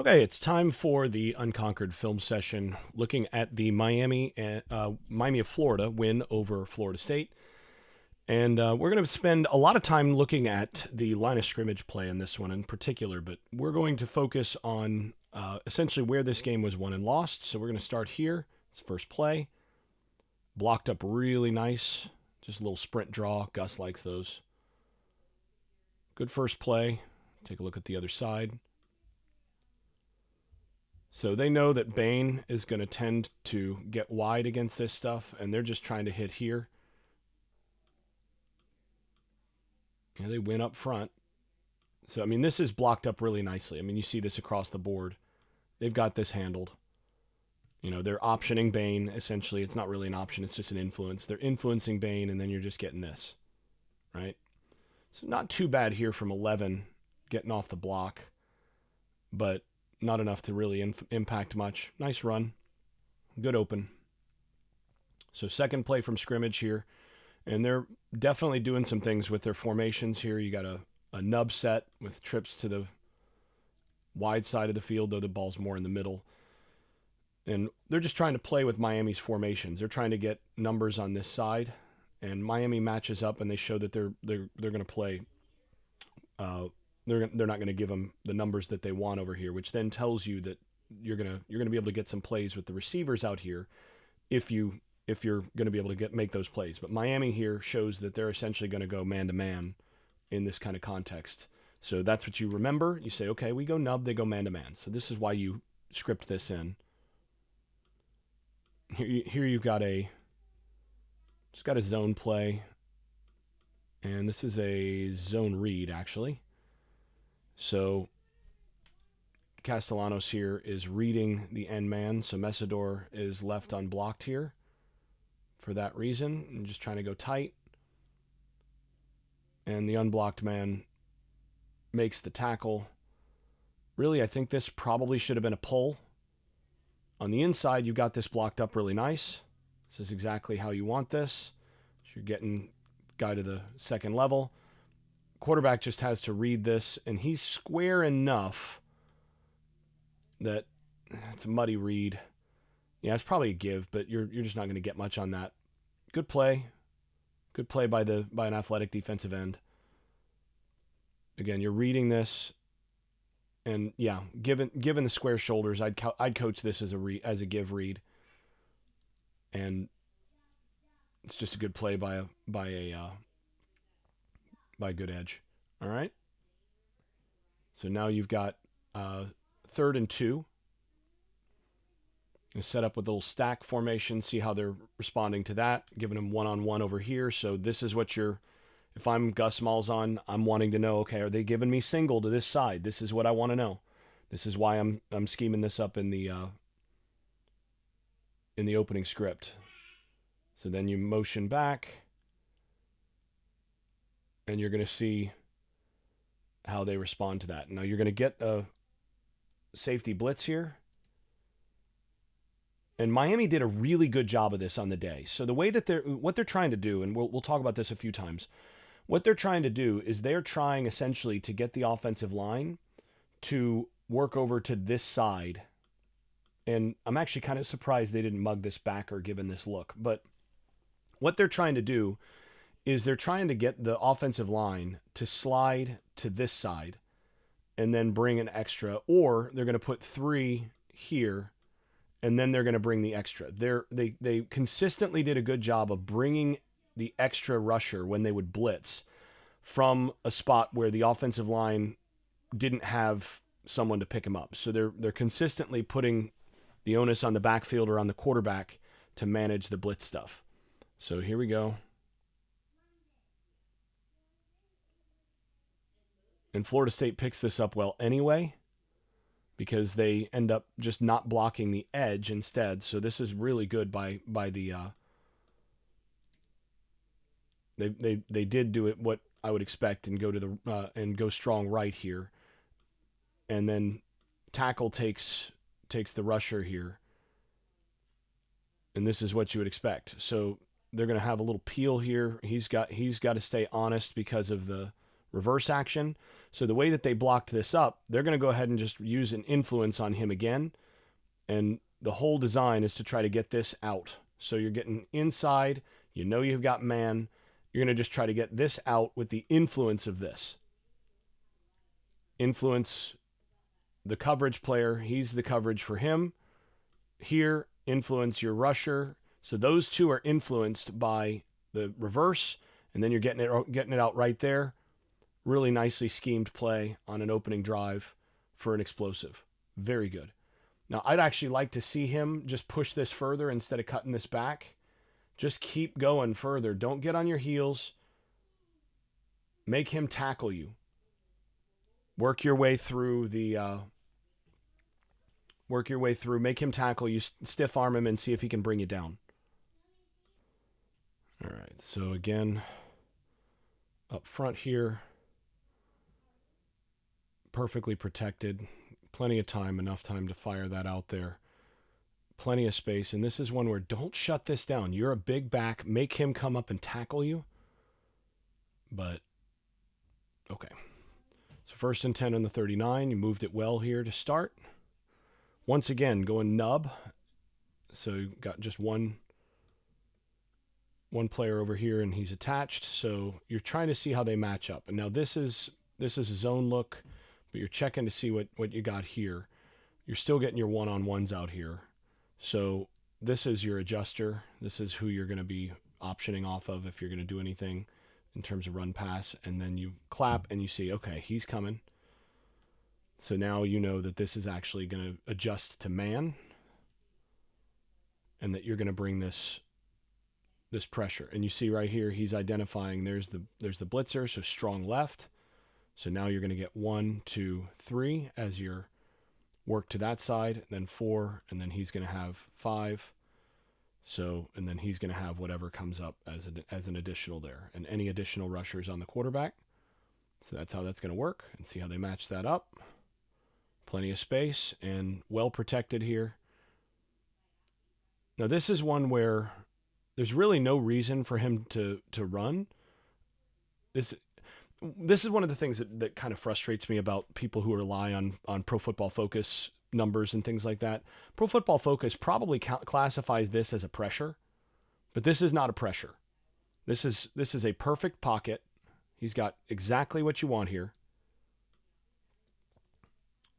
Okay, it's time for the Unconquered film session, looking at the Miami of Florida win over Florida State, and we're going to spend a lot of time looking at the line of scrimmage play in this one in particular. But we're going to focus on essentially where this game was won and lost. So we're going to start here. It's first play, blocked up really nice, just a little sprint draw. Gus likes those. Good first play. Take a look at the other side. So they know that Bain is going to tend to get wide against this stuff, and they're just trying to hit here. And they win up front. So, I mean, this is blocked up really nicely. I mean, you see this across the board. They've got this handled. You know, they're optioning Bain, essentially. It's not really an option. It's just an influence. They're influencing Bain, and then you're just getting this, right? So not too bad here from 11 getting off the block, but not enough to really impact much. Nice run. Good open. So second play from scrimmage here. And they're definitely doing some things with their formations here. You got a nub set with trips to the wide side of the field, though the ball's more in the middle. And they're just trying to play with Miami's formations. They're trying to get numbers on this side. And Miami matches up, and they show that they're going to play. They're not going to give them the numbers that they want over here, which then tells you that you're going to be able to get some plays with the receivers out here if you're going to be able to make those plays. But Miami here shows that they're essentially going to go man to man in this kind of context. So that's what you remember. You say, okay, we go nub, they go man to man. So this is why you script this in. Here you've got a zone play, and this is a zone read actually. So Castellanos here is reading the end man, so Mesidor is left unblocked here for that reason, and just trying to go tight. And the unblocked man makes the tackle. Really, I think this probably should have been a pull. On the inside, you got this blocked up really nice. This is exactly how you want this. So you're getting guy to the second level. Quarterback just has to read this, and he's square enough that it's a muddy read. Yeah, it's probably a give, but you're just not going to get much on that. Good play. Good play by an athletic defensive end. Again, you're reading this, and yeah, given the square shoulders, I'd coach this as a give read, and it's just a good play by a good edge. All right. So now you've got 3rd and 2. You set up with a little stack formation, see how they're responding to that, giving them one-on-one over here. So this is what if I'm Gus Malzahn, I'm wanting to know, okay, are they giving me single to this side? This is what I want to know. This is why I'm scheming this up in the opening script. So then you motion back, and you're going to see how they respond to that. Now you're going to get a safety blitz here. And Miami did a really good job of this on the day. So the way that what they're trying to do, and we'll talk about this a few times, what they're trying to do is they're trying essentially to get the offensive line to work over to this side. And I'm actually kind of surprised they didn't mug this backer given this look. But what they're trying to do is they're trying to get the offensive line to slide to this side and then bring an extra, or they're going to put 3 here, and then they're going to bring the extra. They consistently did a good job of bringing the extra rusher when they would blitz from a spot where the offensive line didn't have someone to pick him up. So they're consistently putting the onus on the backfield or on the quarterback to manage the blitz stuff. So here we go. And Florida State picks this up well anyway, because they end up just not blocking the edge instead. So this is really good by the they did do it what I would expect and go to the and go strong right here. And then tackle takes the rusher here. And this is what you would expect. So they're going to have a little peel here. He's got to stay honest because of the reverse action. So the way that they blocked this up, they're going to go ahead and just use an influence on him again. And the whole design is to try to get this out. So you're getting inside. You know you've got man. You're going to just try to get this out with the influence of this. Influence the coverage player. He's the coverage for him. Here, influence your rusher. So those two are influenced by the reverse, and then you're getting it out right there. Really nicely schemed play on an opening drive for an explosive. Very good. Now, I'd actually like to see him just push this further instead of cutting this back. Just keep going further. Don't get on your heels. Make him tackle you. Work your way through the... Make him tackle you. Stiff arm him and see if he can bring you down. All right. So again, up front here, perfectly protected. Plenty of time, enough time to fire that out there. Plenty of space. And this is one where don't shut this down. You're a big back. Make him come up and tackle you. But, okay. So 1st and 10 on the 39. You moved it well here to start. Once again, going nub. So you got just one player over here, and he's attached. So you're trying to see how they match up. And now this is a zone look, but you're checking to see what you got here. You're still getting your one-on-ones out here. So this is your adjuster. This is who you're going to be optioning off of if you're going to do anything in terms of run pass. And then you clap and you see, okay, he's coming. So now you know that this is actually going to adjust to man and that you're going to bring this pressure. And you see right here, he's identifying there's the blitzer, so strong left. So now you're going to get 1, 2, 3 as your work to that side, then 4, and then he's going to have 5. So, and then he's going to have whatever comes up as an additional there, and any additional rushers on the quarterback. So that's how that's going to work, and see how they match that up. Plenty of space and well protected here. Now this is one where there's really no reason for him to run. This is one of the things that kind of frustrates me about people who rely on Pro Football Focus numbers and things like that. Pro Football Focus probably classifies this as a pressure, but this is not a pressure. This is a perfect pocket. He's got exactly what you want here.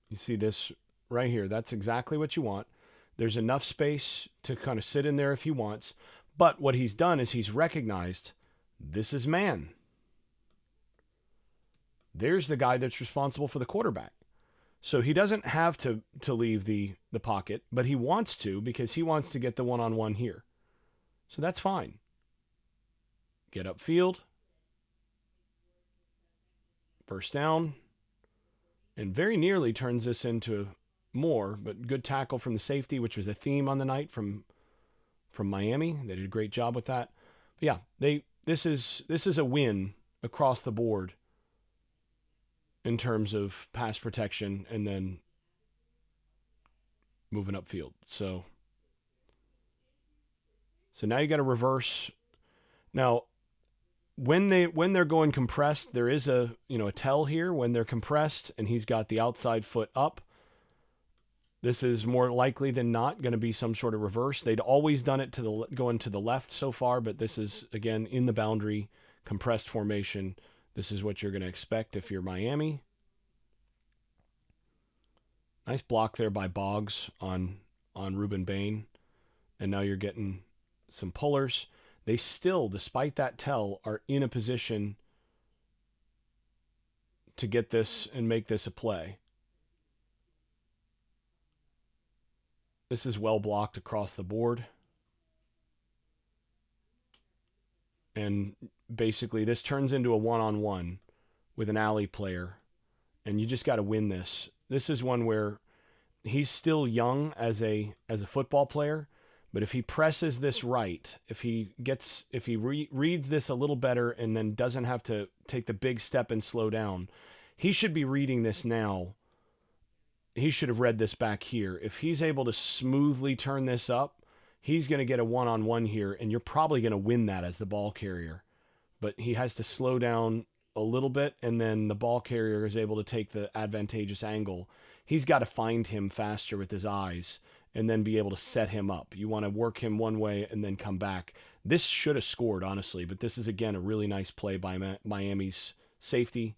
You see this right here. That's exactly what you want. There's enough space to kind of sit in there if he wants. But what he's done is he's recognized this is man. There's the guy that's responsible for the quarterback. So he doesn't have to leave the pocket, but he wants to because he wants to get the one-on-one here. So that's fine. Get upfield. First down. And very nearly turns this into more, but good tackle from the safety, which was a theme on the night from Miami. They did a great job with that. But yeah, this is a win across the board in terms of pass protection and then moving upfield. So now you got to reverse. Now, when they're going compressed, there is a tell here when they're compressed and he's got the outside foot up. This is more likely than not going to be some sort of reverse. They'd always done it going to the left so far, but this is again in the boundary compressed formation. This is what you're going to expect if you're Miami. Nice block there by Boggs on Ruben Bain, and now you're getting some pullers. They still, despite that tell, are in a position to get this and make this a play. This is well blocked across the board. And basically this turns into a one-on-one with an alley player, and you just got to win this. This is one where he's still young as a football player, but if he presses this right, if he reads this a little better and then doesn't have to take the big step and slow down, he should be reading this now. He should have read this back here. If he's able to smoothly turn this up, he's going to get a one-on-one here, and you're probably going to win that as the ball carrier. But he has to slow down a little bit, and then the ball carrier is able to take the advantageous angle. He's got to find him faster with his eyes and then be able to set him up. You want to work him one way and then come back. This should have scored, honestly, but this is, again, a really nice play by Miami's safety.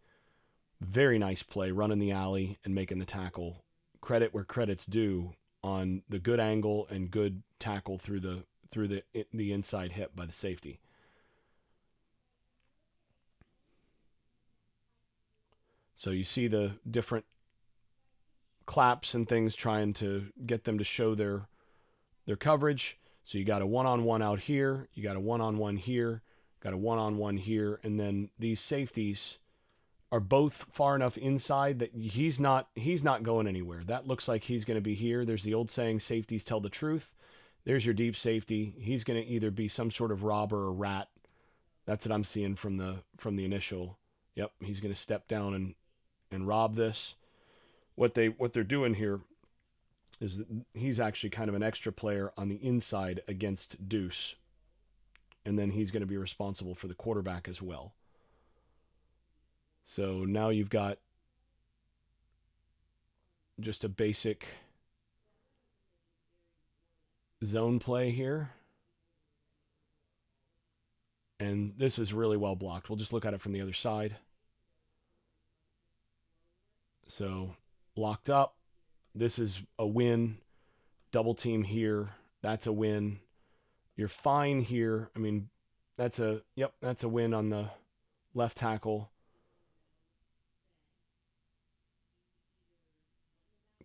Very nice play, running the alley and making the tackle. Credit where credit's due on the good angle and good tackle through the inside hip by the safety. So you see the different claps and things trying to get them to show their coverage. So you got a one-on-one out here, you got a one-on-one here, got a one-on-one here, and then these safeties are both far enough inside that he's not going anywhere. That looks like he's going to be here. There's the old saying, safeties tell the truth. There's your deep safety. He's going to either be some sort of robber or rat. That's what I'm seeing from the initial. Yep, he's going to step down and rob this. What they're doing here is that he's actually kind of an extra player on the inside against Deuce. And then he's going to be responsible for the quarterback as well. So now you've got just a basic zone play here. And this is really well blocked. We'll just look at it from the other side. So locked up. This is a win. Double team here. That's a win. You're fine here. I mean, that's a win on the left tackle.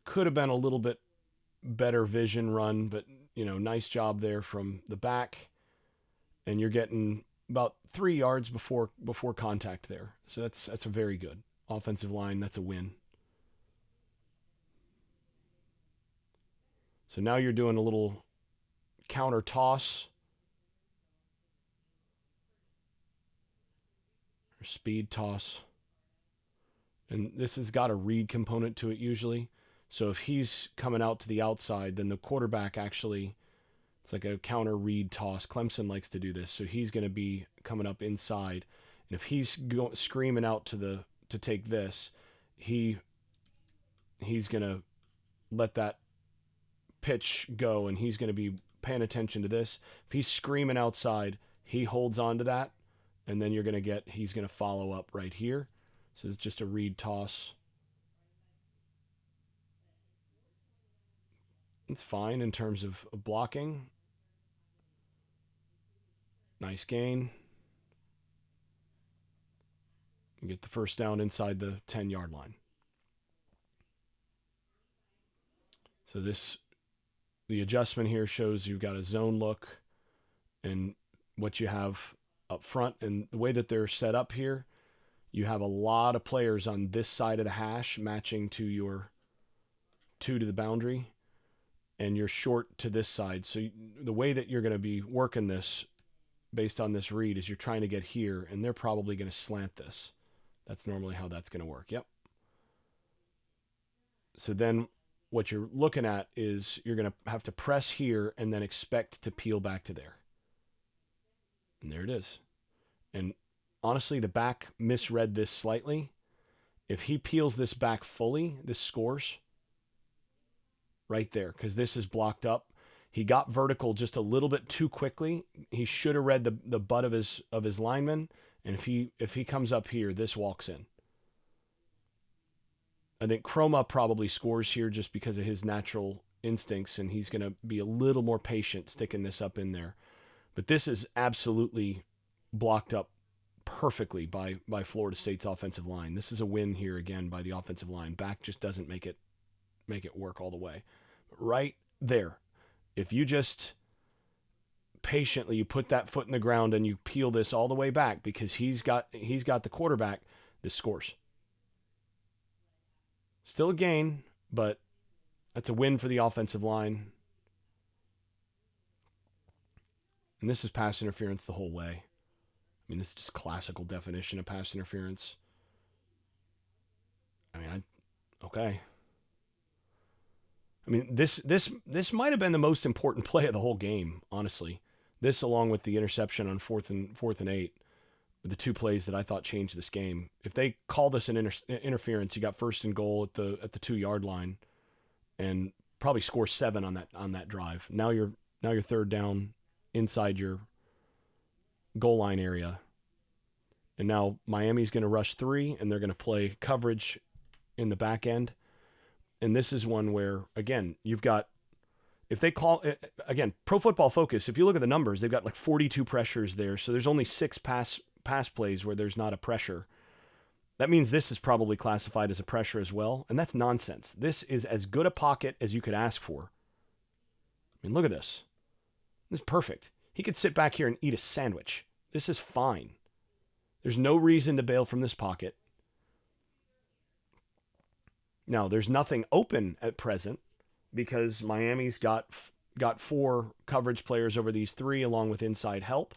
Could have been a little bit better vision run, but, nice job there from the back. And you're getting about 3 yards before contact there. So that's a very good offensive line. That's a win. So now you're doing a little counter toss. Or speed toss. And this has got a read component to it usually. So if he's coming out to the outside, then the quarterback actually, it's like a counter read toss. Clemson likes to do this. So he's going to be coming up inside. And if he's screaming out to take this, he's going to let that pitch go, and he's going to be paying attention to this. If he's screaming outside, he holds on to that, and then he's going to follow up right here. So it's just a read toss. It's fine in terms of blocking. Nice gain. You get the first down inside the 10-yard line. So the adjustment here shows you've got a zone look and what you have up front. And the way that they're set up here, you have a lot of players on this side of the hash matching to your 2 to the boundary, and you're short to this side. So the way that you're going to be working this based on this read is you're trying to get here, and they're probably going to slant this. That's normally how that's going to work. Yep. So then what you're looking at is you're going to have to press here and then expect to peel back to there. And there it is. And honestly, the back misread this slightly. If he peels this back fully, this scores right there, because this is blocked up. He got vertical just a little bit too quickly. He should have read the butt of his lineman, and if he comes up here, this walks in. I think Chroma probably scores here just because of his natural instincts, and he's going to be a little more patient sticking this up in there. But this is absolutely blocked up perfectly by Florida State's offensive line. This is a win here again by the offensive line. Back just doesn't make it work all the way. Right there. If you just patiently, you put that foot in the ground and you peel this all the way back because he's got the quarterback, this scores. Still a gain, but that's a win for the offensive line. And this is pass interference the whole way. I mean, this is just classical definition of pass interference. I mean, okay. I mean, this might have been the most important play of the whole game, honestly. This, along with the interception on fourth and 8, the two plays that I thought changed this game. If they call this an interference, you got first and goal at the 2-yard line, and probably score 7 on that drive. Now you're third down inside your goal line area, and now Miami's going to rush 3, and they're going to play coverage in the back end. And this is one where, again, you've got, if they call, again, Pro Football Focus, if you look at the numbers, they've got like 42 pressures there. So there's only 6 pass plays where there's not a pressure. That means this is probably classified as a pressure as well. And that's nonsense. This is as good a pocket as you could ask for. I mean, look at this. This is perfect. He could sit back here and eat a sandwich. This is fine. There's no reason to bail from this pocket. Now, there's nothing open at present because Miami's got 4 coverage players over these 3 along with inside help.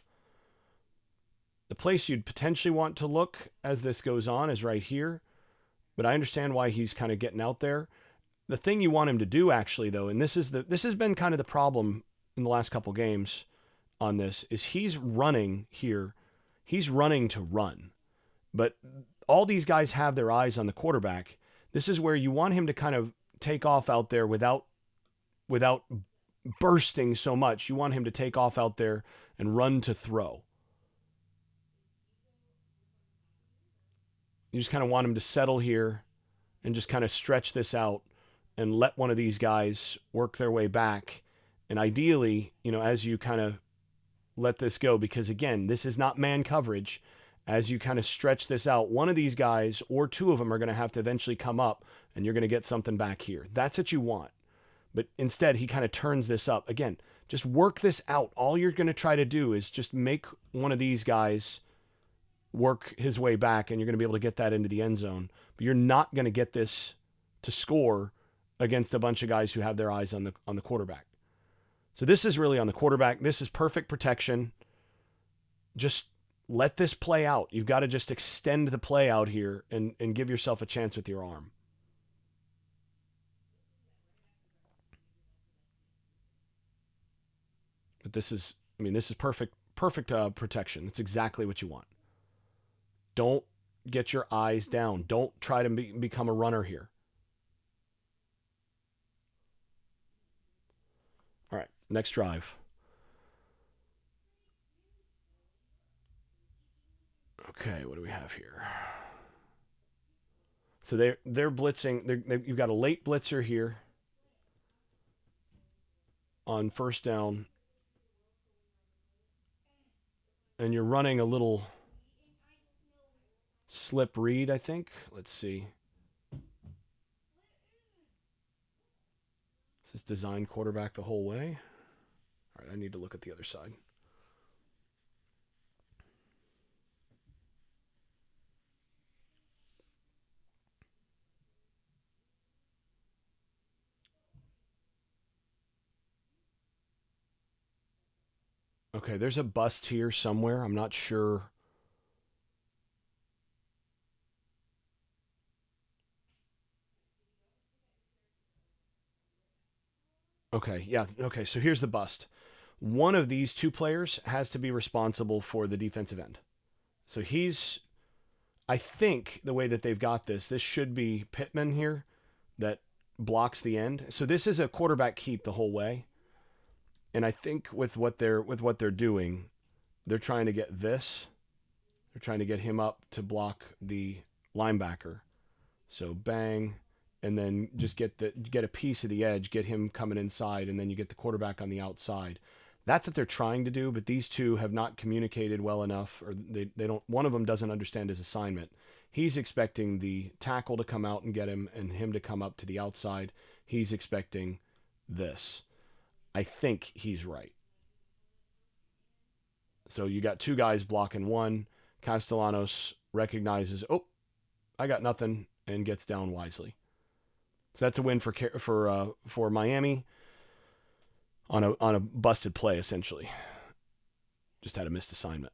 The place you'd potentially want to look as this goes on is right here, but I understand why he's kind of getting out there. The thing you want him to do actually though, and this has been kind of the problem in the last couple games on this, is he's running here. He's running to run, but all these guys have their eyes on the quarterback. This is where you want him to kind of take off out there without bursting so much. You want him to take off out there and run to throw. You just kind of want him to settle here and just kind of stretch this out and let one of these guys work their way back. And ideally, as you kind of let this go, because again, this is not man coverage, as you kind of stretch this out, one of these guys or 2 of them are going to have to eventually come up and you're going to get something back here. That's what you want. But instead, he kind of turns this up. Again, just work this out. All you're going to try to do is just make one of these guys work his way back, and you're going to be able to get that into the end zone. But you're not going to get this to score against a bunch of guys who have their eyes on the quarterback. So this is really on the quarterback. This is perfect protection. Just let this play out. You've got to just extend the play out here and give yourself a chance with your arm. But this is perfect protection. It's exactly what you want. Don't get your eyes down. Don't try to become a runner here. All right, next drive. Okay, what do we have here? So they're blitzing. You've got a late blitzer here on first down, and you're running a little slip read, I think. Let's see. Is this design quarterback the whole way? All right, I need to look at the other side. Okay, there's a bust here somewhere. I'm not sure. Okay, yeah. Okay, so here's the bust. One of these 2 players has to be responsible for the defensive end. So I think the way that they've got this should be Pittman here that blocks the end. So this is a quarterback keep the whole way. And I think with what they're doing, they're trying to get this. They're trying to get him up to block the linebacker. So bang, and then just get a piece of the edge, get him coming inside, and then you get the quarterback on the outside. That's what they're trying to do, but these 2 have not communicated well enough, or they don't. One of them doesn't understand his assignment. He's expecting the tackle to come out and get him, and him to come up to the outside. He's expecting this. I think he's right. So you got 2 guys blocking one. Castellanos recognizes, I got nothing, and gets down wisely. So that's a win for Miami on a busted play, essentially. Just had a missed assignment.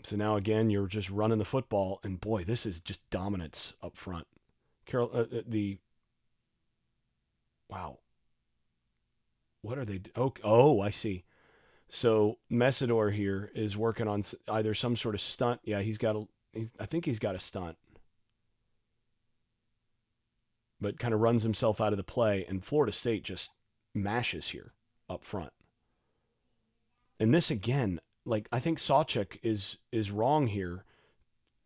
So now again, you're just running the football, and boy, this is just dominance up front. Wow. What are they? Oh, I see. So Messidor here is working on either some sort of stunt. Yeah, I think he's got a stunt, but kind of runs himself out of the play, and Florida State just mashes here up front. And this again, like, I think Sawchuk is wrong here.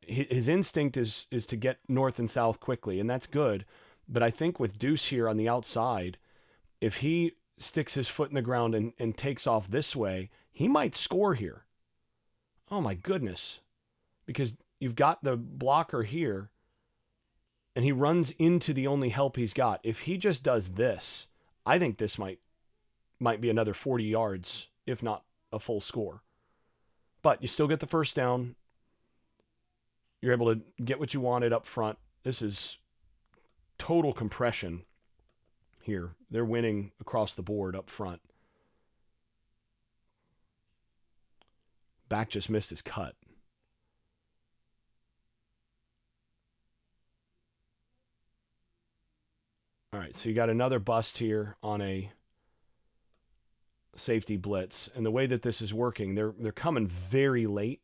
His instinct is to get north and south quickly, and that's good. But I think with Deuce here on the outside, if he sticks his foot in the ground and takes off this way, he might score here. Oh my goodness. Because you've got the blocker here, and he runs into the only help he's got. If he just does this, I think this might be another 40 yards, if not a full score. But you still get the first down. You're able to get what you wanted up front. This is total compression here. They're winning across the board up front. Back just missed his cut. All right, so you got another bust here on a safety blitz. And the way that this is working, they're coming very late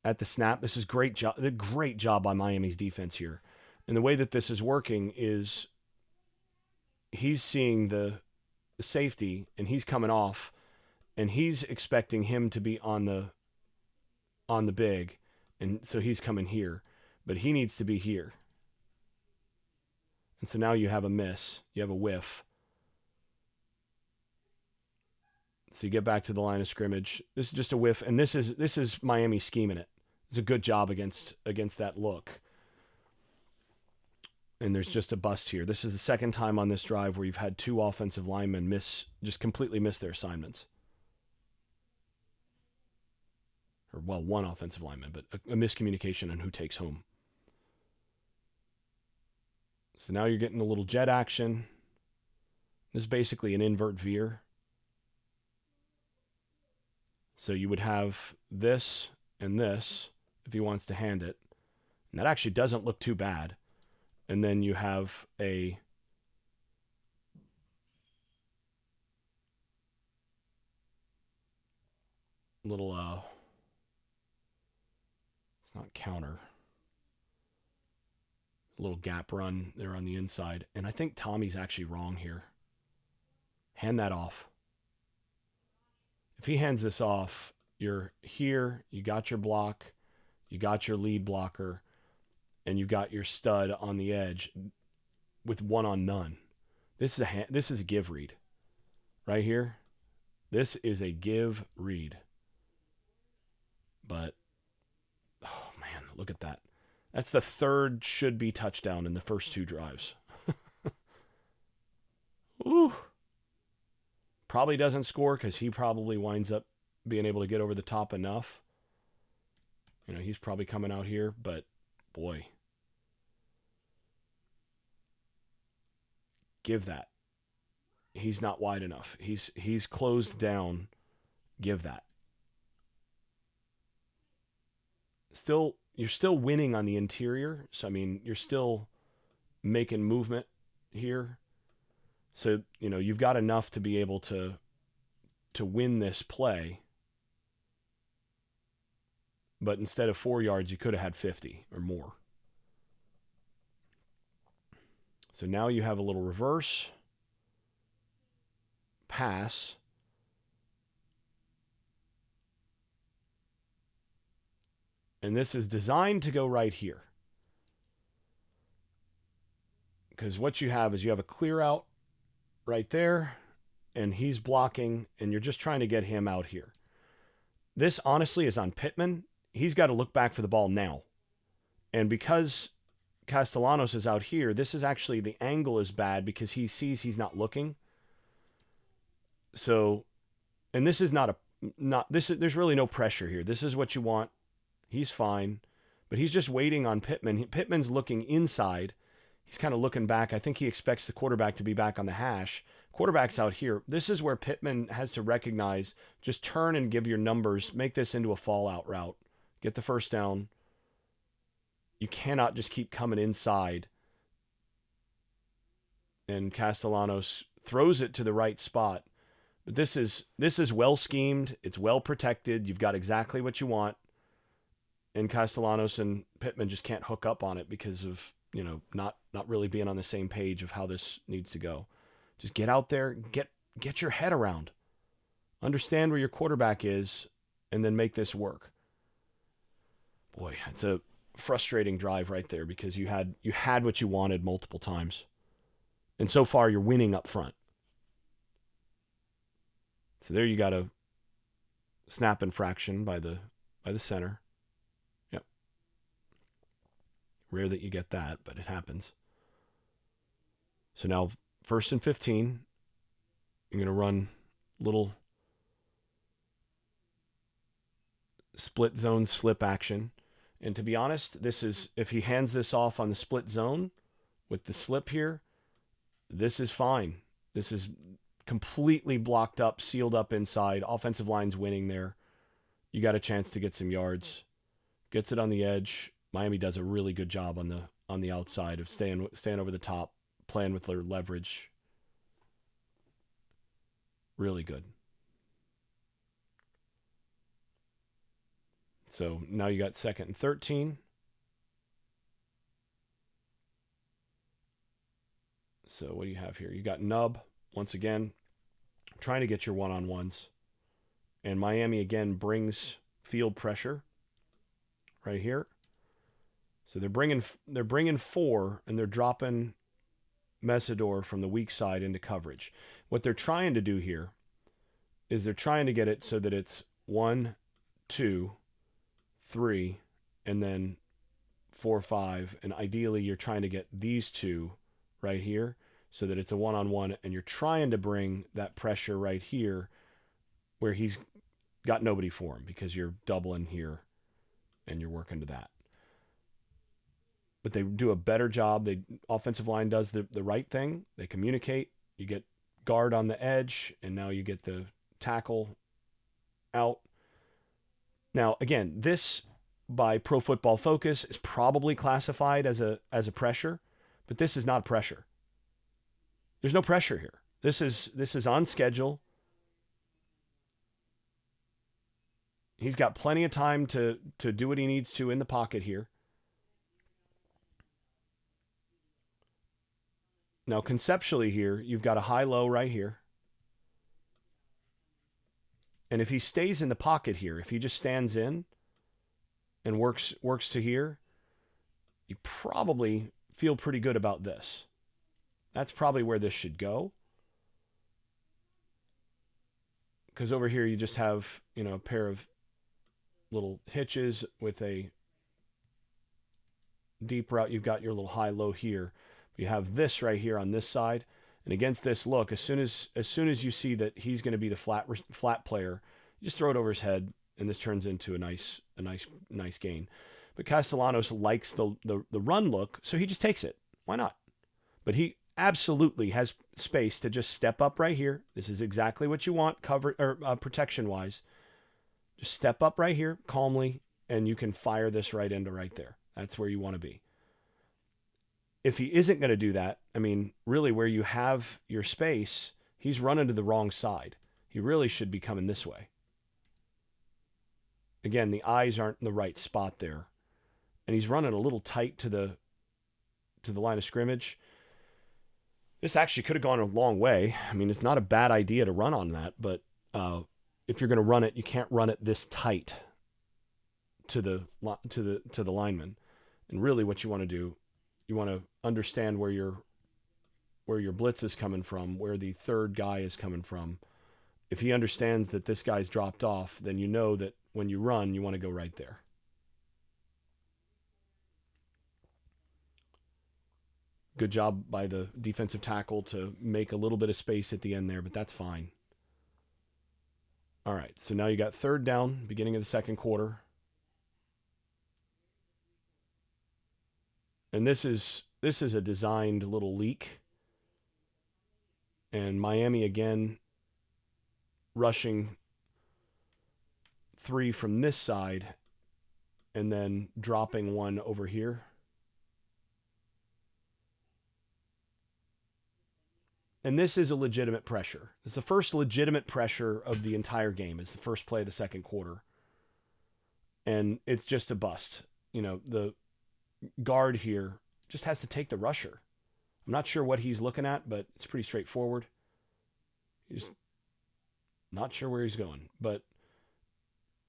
at the snap. This is great job by Miami's defense here. And the way that this is working is he's seeing the safety, and he's coming off, and he's expecting him to be on the big, and so he's coming here, but he needs to be here. And so now you have a miss, you have a whiff. So you get back to the line of scrimmage. This is just a whiff, and this is Miami scheming it. It's a good job against that look. And there's just a bust here. This is the second time on this drive where you've had two offensive linemen just completely miss their assignments. Or, well, one offensive lineman, but a miscommunication on who takes whom. So now you're getting a little jet action. This is basically an invert veer. So you would have this and this if he wants to hand it. And that actually doesn't look too bad. And then you have a little, it's not counter, a little gap run there on the inside. And I think Tommy's actually wrong here. Hand that off. If he hands this off, you're here, you got your block, you got your lead blocker, and you got your stud on the edge with one on none. This is a give read right here. This is a give read. But, oh man, look at that. That's the third should-be touchdown in the first two drives. Ooh. Probably doesn't score because he probably winds up being able to get over the top enough. You know, he's probably coming out here, but boy. Give that. He's not wide enough. He's closed down. Give that. You're still winning on the interior. So, I mean, you're still making movement here. So, you know, you've got enough to be able to win this play. But instead of 4 yards, you could have had 50 or more. So now you have a little reverse pass. And this is designed to go right here. Because what you have is you have a clear out right there, and he's blocking, and you're just trying to get him out here. This honestly is on Pittman. He's got to look back for the ball now. And because Castellanos is out here, this is actually, the angle is bad because he sees he's not looking. So, and this is there's really no pressure here. This is what you want. He's fine, but he's just waiting on Pittman. Pittman's looking inside. He's kind of looking back. I think he expects the quarterback to be back on the hash. Quarterback's out here. This is where Pittman has to recognize, just turn and give your numbers, make this into a fallout route. Get the first down. You cannot just keep coming inside. And Castellanos throws it to the right spot, But this is well schemed. It's well protected. You've got exactly what you want. And Castellanos and Pittman just can't hook up on it because of, not really being on the same page of how this needs to go. Just get out there, get your head around. Understand where your quarterback is, and then make this work. Boy, it's a frustrating drive right there because you had what you wanted multiple times. And so far you're winning up front. So there you got a snap infraction by the center. Yep. Rare that you get that, but it happens. So now 1st and 15, you're going to run little split zone slip action. And to be honest, this is, if he hands this off on the split zone with the slip here, this is fine. This is completely blocked up, sealed up inside. Offensive line's winning there. You got a chance to get some yards. Gets it on the edge. Miami does a really good job on the outside of staying over the top, playing with their leverage. Really good. So now you got 2nd and 13. So what do you have here? You got Nub, once again, trying to get your one-on-ones. And Miami, again, brings field pressure right here. So they're bringing 4, and they're dropping Mesidor from the weak side into coverage. What they're trying to do here is they're trying to get it so that it's 1, 2, 3, and then 4, 5. And ideally, you're trying to get these 2 right here so that it's a one-on-one, and you're trying to bring that pressure right here where he's got nobody for him because you're doubling here and you're working to that. But they do a better job. The offensive line does the right thing. They communicate. You get guard on the edge, and now you get the tackle out. Now, again, this by Pro Football Focus is probably classified as a pressure, but this is not pressure. There's no pressure here. This is on schedule. He's got plenty of time to do what he needs to in the pocket here. Now, conceptually here, you've got a high-low right here. And if he stays in the pocket here, if he just stands in and works to here, you probably feel pretty good about this. That's probably where this should go. Because over here you just have, a pair of little hitches with a deep route. You've got your little high-low here. You have this right here on this side. And against this look, as soon as you see that he's going to be the flat player, you just throw it over his head, and this turns into a nice gain. But Castellanos likes the run look, so he just takes it. Why not? But he absolutely has space to just step up right here. This is exactly what you want, protection wise. Just step up right here calmly, and you can fire this right into right there. That's where you want to be. If he isn't going to do that, really where you have your space, he's running to the wrong side. He really should be coming this way. Again, the eyes aren't in the right spot there. And he's running a little tight to the line of scrimmage. This actually could have gone a long way. It's not a bad idea to run on that, but if you're going to run it, you can't run it this tight to the lineman. And really what you want to do, you want to understand where your blitz is coming from, where the third guy is coming from. If he understands that this guy's dropped off, then you know that when you run, you want to go right there. Good job by the defensive tackle to make a little bit of space at the end there, but that's fine. All right, so now you got 3rd down, beginning of the 2nd quarter. And this is a designed little leak. And Miami again rushing 3 from this side and then dropping 1 over here. And this is a legitimate pressure. It's the first legitimate pressure of the entire game. It's the first play of the second quarter. And it's just a bust. The guard here just has to take the rusher. I'm not sure what he's looking at, but it's pretty straightforward. He's not sure where he's going. But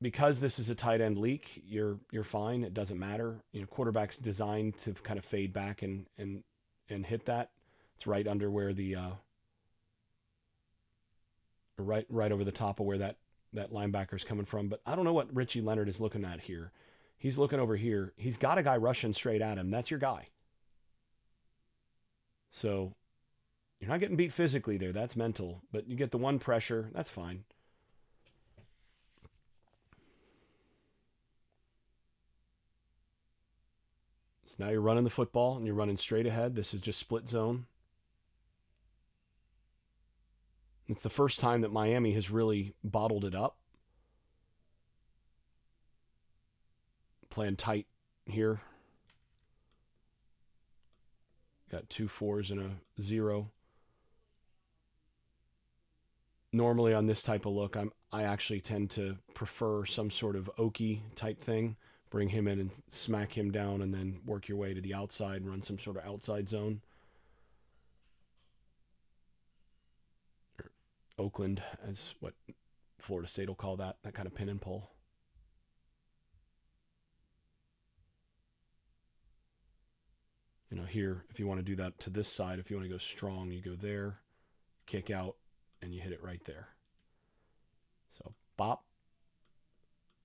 because this is a tight end leak, you're fine. It doesn't matter. Quarterback's designed to kind of fade back and hit that. It's right under where the right over the top of where that linebacker's coming from. But I don't know what Richie Leonard is looking at here. He's looking over here. He's got a guy rushing straight at him. That's your guy. So you're not getting beat physically there. That's mental. But you get the one pressure. That's fine. So now you're running the football and you're running straight ahead. This is just split zone. It's the first time that Miami has really bottled it up. Playing tight here. Got 2 4s and a 0. Normally on this type of look, I actually tend to prefer some sort of Okie type thing. Bring him in and smack him down and then work your way to the outside and run some sort of outside zone. Or Oakland, as what Florida State will call that kind of pin and pull. Here, if you want to do that to this side, if you want to go strong, you go there, kick out, and you hit it right there. So bop,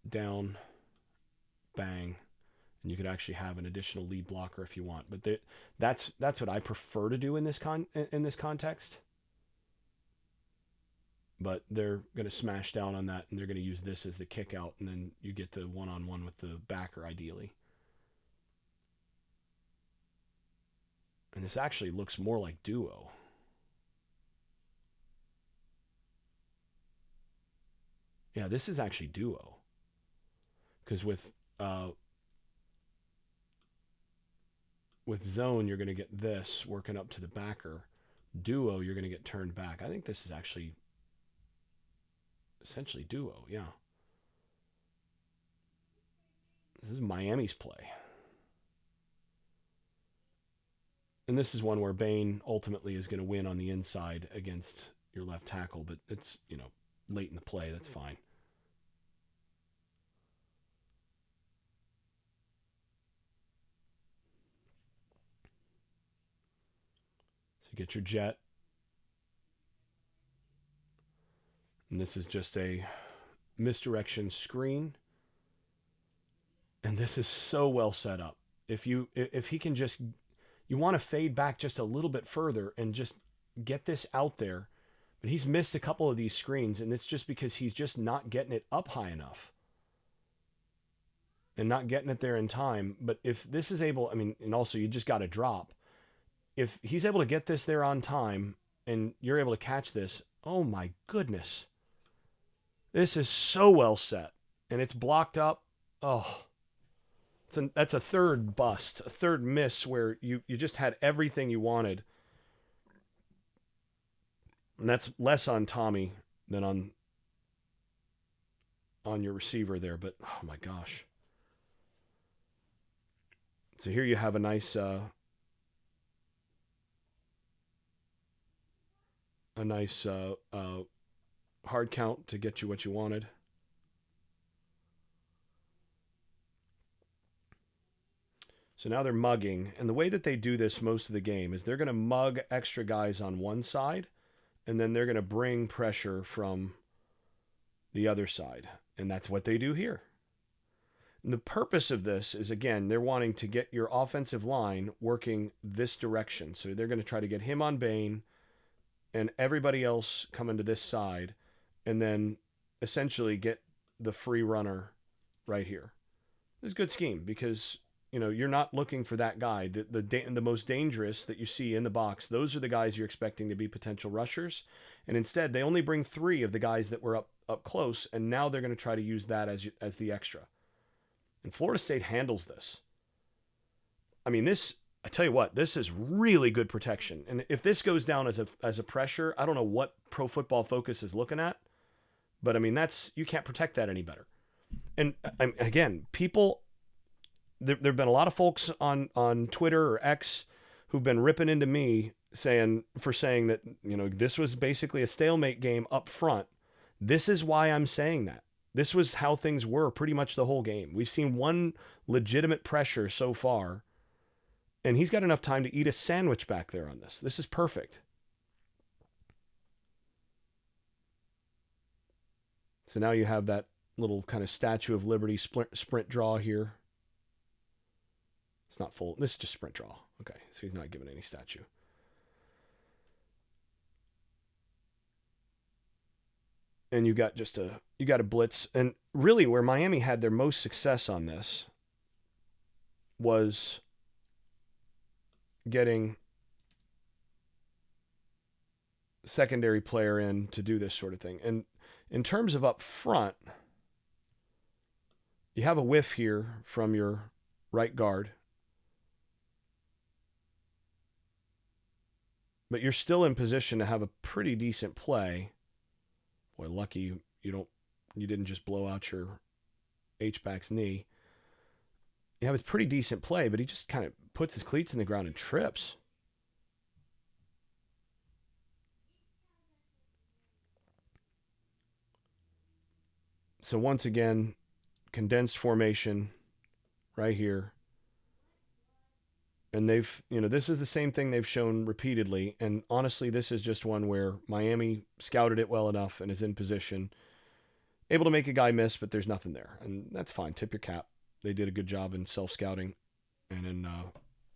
down, bang, and you could actually have an additional lead blocker if you want. But that's what I prefer to do in this context. But they're going to smash down on that, and they're going to use this as the kick out, and then you get the one-on-one with the backer ideally. And this actually looks more like duo. Yeah, this is actually duo. Because with zone, you're going to get this working up to the backer. Duo, you're going to get turned back. I think this is actually essentially duo, yeah. This is Miami's play. And this is one where Bain ultimately is going to win on the inside against your left tackle, but it's, late in the play. That's fine. So you get your jet. And this is just a misdirection screen. And this is so well set up. If he can just, you want to fade back just a little bit further and just get this out there. But he's missed a couple of these screens, and it's just because he's just not getting it up high enough. And not getting it there in time. But if this is able, and also you just got to drop. If he's able to get this there on time, and you're able to catch this, oh my goodness. This is so well set. And it's blocked up. Oh, that's a third bust, a third miss where you just had everything you wanted. And that's less on Tommy than on your receiver there. But, oh my gosh. So here you have a nice hard count to get you what you wanted. So now they're mugging, and the way that they do this most of the game is they're going to mug extra guys on one side, and then they're going to bring pressure from the other side, and that's what they do here. And the purpose of this is, again, they're wanting to get your offensive line working this direction. So they're going to try to get him on Bain and everybody else coming to this side, and then essentially get the free runner right here. This is a good scheme because you're not looking for that guy. The most dangerous that you see in the box, those are the guys you're expecting to be potential rushers. And instead, they only bring 3 of the guys that were up close, and now they're going to try to use that as the extra. And Florida State handles this. This I tell you what, this is really good protection. And if this goes down as a pressure, I don't know what Pro Football Focus is looking at, but I mean, you can't protect that any better. And again, people, there've been a lot of folks on Twitter or X who've been ripping into me saying that, this was basically a stalemate game up front. This is why I'm saying that. This was how things were pretty much the whole game. We've seen one legitimate pressure so far, and he's got enough time to eat a sandwich back there on this. This is perfect. So now you have that little kind of Statue of Liberty sprint draw here. It's not full. This is just sprint draw. Okay, so he's not giving any statue. And you got a blitz. And really where Miami had their most success on this was getting secondary player in to do this sort of thing. And in terms of up front, you have a whiff here from your right guard. But you're still in position to have a pretty decent play. Boy, lucky you didn't just blow out your H-back's knee. You have a pretty decent play, but he just kind of puts his cleats in the ground and trips. So once again, condensed formation right here. And this is the same thing they've shown repeatedly. And honestly, this is just one where Miami scouted it well enough and is in position, able to make a guy miss, but there's nothing there. And that's fine. Tip your cap. They did a good job in self-scouting and in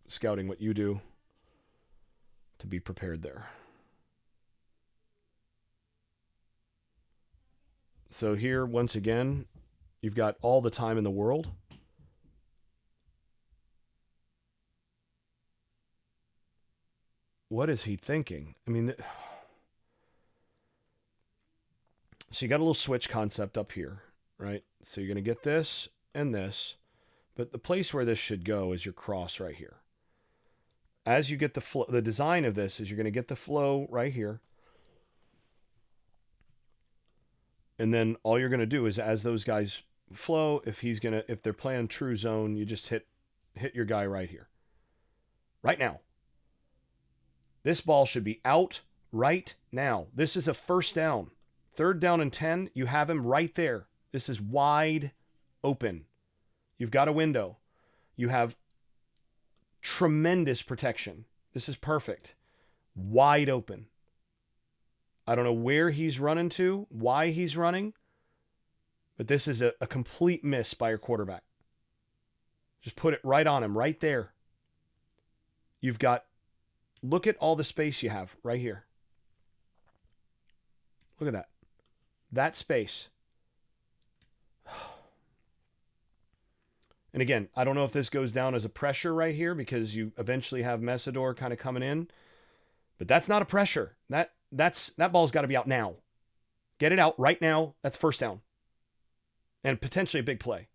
scouting what you do to be prepared there. So here, once again, you've got all the time in the world. What is he thinking? I mean, so you got a little switch concept up here, right? So you're going to get this and this, but the place where this should go is your cross right here. As you get the flow, the design of this is you're going to get the flow right here. And then all you're going to do is as those guys flow, if they're playing true zone, you just hit your guy right here. Right now. This ball should be out right now. This is a first down. 3rd down and 10, you have him right there. This is wide open. You've got a window. You have tremendous protection. This is perfect. Wide open. I don't know where he's running to, why he's running, but this is a complete miss by your quarterback. Just put it right on him, right there. Look at all the space you have right here. Look at that. That space. And again, I don't know if this goes down as a pressure right here because you eventually have Mesidor kind of coming in. But that's not a pressure. That ball's got to be out now. Get it out right now. That's first down. And potentially a big play.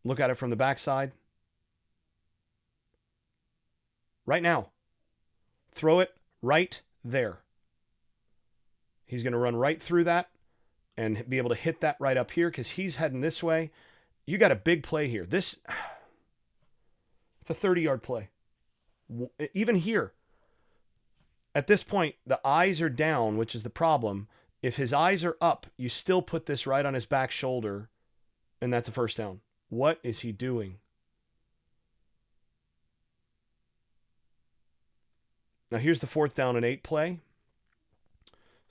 Look at it from the backside. Right now. Throw it right there. He's going to run right through that and be able to hit that right up here because he's heading this way. You got a big play here. It's a 30-yard play. Even here, at this point, the eyes are down, which is the problem. If his eyes are up, you still put this right on his back shoulder, and that's a first down. What is he doing? Now here's the 4th down and 8 play.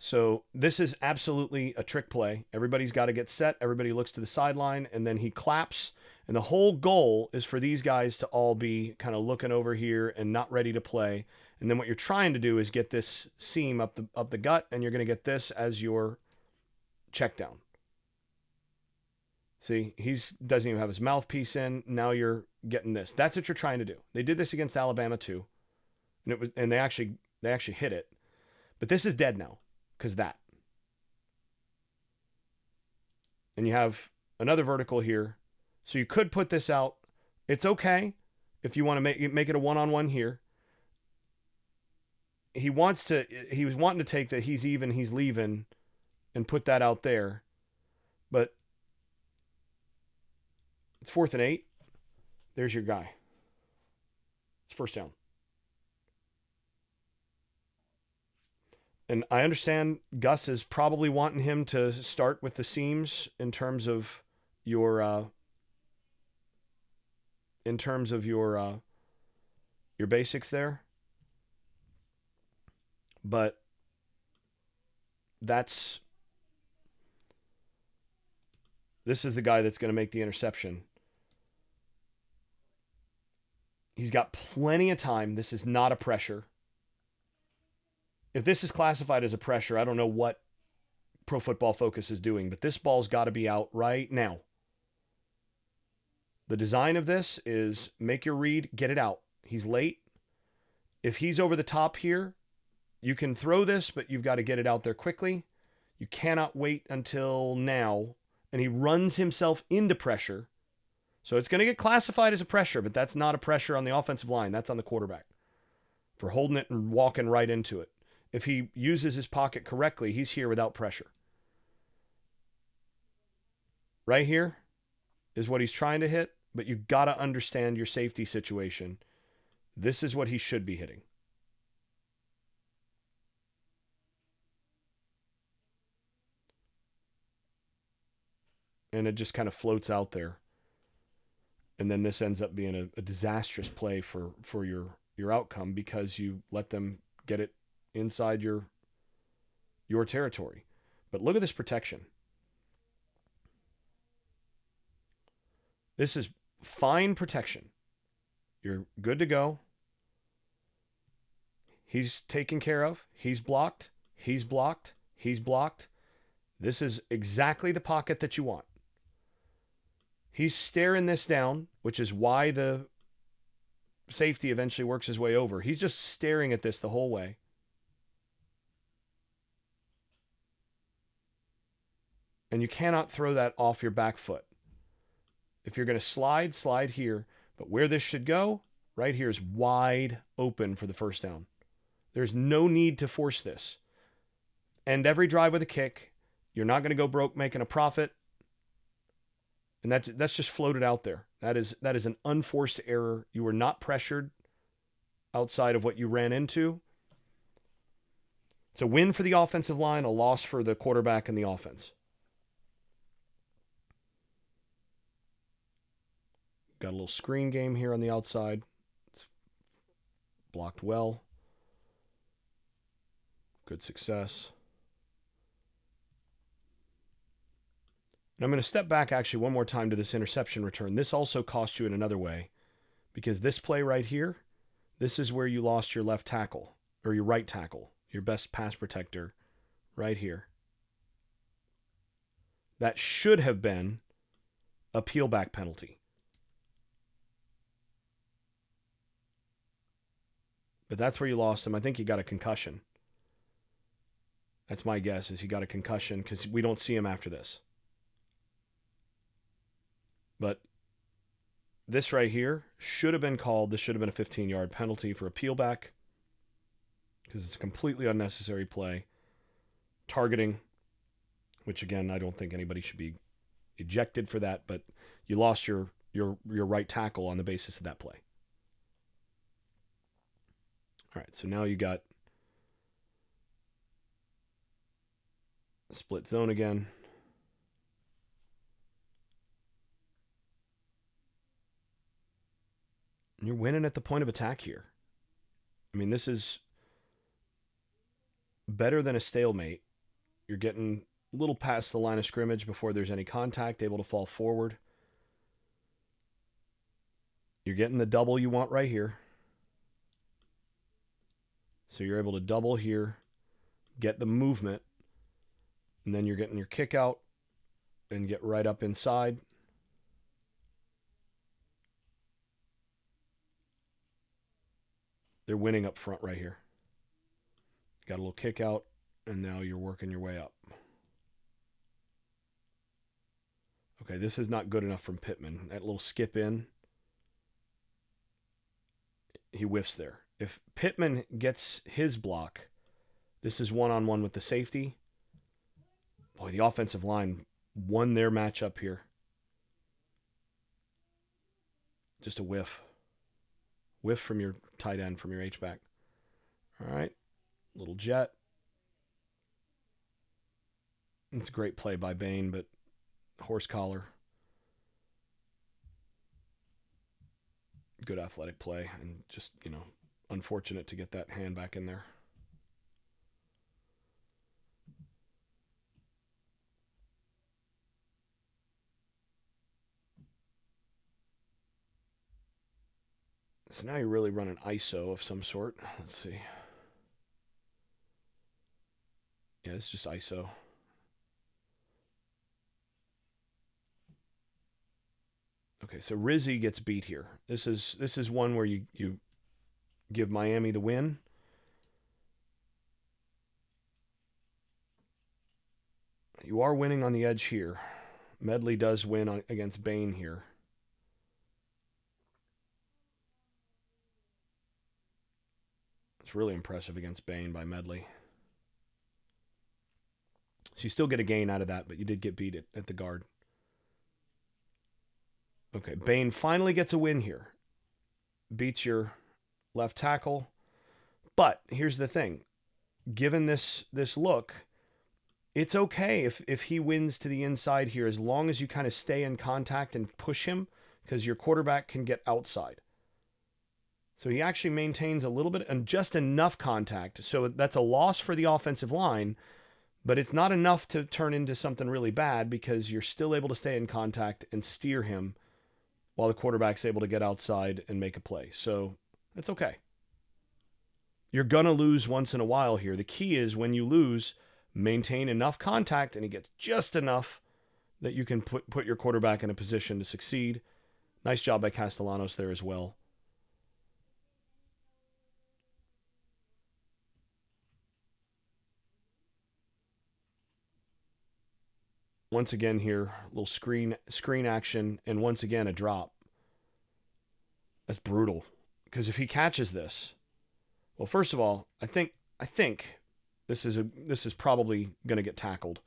So this is absolutely a trick play. Everybody's got to get set. Everybody looks to the sideline, and then he claps. And the whole goal is for these guys to all be kind of looking over here and not ready to play. And then what you're trying to do is get this seam up the gut, and you're going to get this as your check down. See, he doesn't even have his mouthpiece in. Now you're getting this. That's what you're trying to do. They did this against Alabama too. And they actually hit it. But this is dead now because that. And you have another vertical here. So you could put this out It's okay if you want to make it a one-on-one here. He was wanting to take the he's even, he's leaving and put that out there. But it's 4th and 8. There's your guy. It's first down. And I understand Gus is probably wanting him to start with the seams in terms of your basics there. But this is the guy that's going to make the interception. He's got plenty of time. This is not a pressure. If this is classified as a pressure, I don't know what Pro Football Focus is doing, but this ball's got to be out right now. The design of this is make your read, get it out. He's late. If he's over the top here, you can throw this, but you've got to get it out there quickly. You cannot wait until now. And he runs himself into pressure. So it's going to get classified as a pressure, but that's not a pressure on the offensive line. That's on the quarterback for holding it and walking right into it. If he uses his pocket correctly, he's here without pressure. Right here is what he's trying to hit, but you've got to understand your safety situation. This is what he should be hitting. And it just kind of floats out there. And then this ends up being a disastrous play for your outcome because you let them get it inside your territory. But look at this protection. This is fine protection. You're good to go. He's taken care of. He's blocked. He's blocked. He's blocked. This is exactly the pocket that you want. He's staring this down, which is why the safety eventually works his way over. He's just staring at this the whole way. And you cannot throw that off your back foot. If you're going to slide here. But where this should go, right here is wide open for the first down. There's no need to force this. End every drive with a kick. You're not going to go broke making a profit. And that's just floated out there. That is an unforced error. You were not pressured outside of what you ran into. It's a win for the offensive line, a loss for the quarterback and the offense. Got a little screen game here on the outside. It's blocked well. Good success. And I'm going to step back actually one more time to this interception return. This also cost you in another way because this play right here, this is where you lost your left tackle or your right tackle, your best pass protector right here. That should have been a peel back penalty. But that's where you lost him. I think he got a concussion. That's my guess, is he got a concussion because we don't see him after this. But this right here should have been called. This should have been a 15-yard penalty for a peel back because it's a completely unnecessary play. Targeting, which again, I don't think anybody should be ejected for that, but you lost your right tackle on the basis of that play. All right, so now you got split zone again. And you're winning at the point of attack here. I mean, this is better than a stalemate. You're getting a little past the line of scrimmage before there's any contact, able to fall forward. You're getting the double you want right here. So you're able to double here, get the movement, and then you're getting your kick out and get right up inside. They're winning up front right here. Got a little kick out, and now you're working your way up. Okay, this is not good enough from Pittman. That little skip in he whiffs there. If Pittman gets his block, this is one-on-one with the safety. Boy, the offensive line won their matchup here. Just a whiff. Whiff from your tight end, from your H-back. All right. Little jet. It's a great play by Bain, but horse collar. Good athletic play, and just, unfortunate to get that hand back in there. So now you're really running ISO of some sort. Let's see. Yeah, it's just ISO. Okay, so Rizzi gets beat here. This is one where you give Miami the win. You are winning on the edge here. Medley does win against Bain here. It's really impressive against Bain by Medley. So you still get a gain out of that, but you did get beat at the guard. Okay, Bain finally gets a win here. Beats your left tackle. But here's the thing. Given this look, it's okay if he wins to the inside here, as long as you kind of stay in contact and push him, because your quarterback can get outside. So he actually maintains a little bit and just enough contact. So that's a loss for the offensive line, but it's not enough to turn into something really bad, because you're still able to stay in contact and steer him while the quarterback's able to get outside and make a play. So it's okay. You're going to lose once in a while here. The key is, when you lose, maintain enough contact, and he gets just enough that you can put your quarterback in a position to succeed. Nice job by Castellanos there as well. Once again here, a little screen action, and once again a drop. That's brutal, because if he catches this, well, first of all, I think this is probably going to get tackled.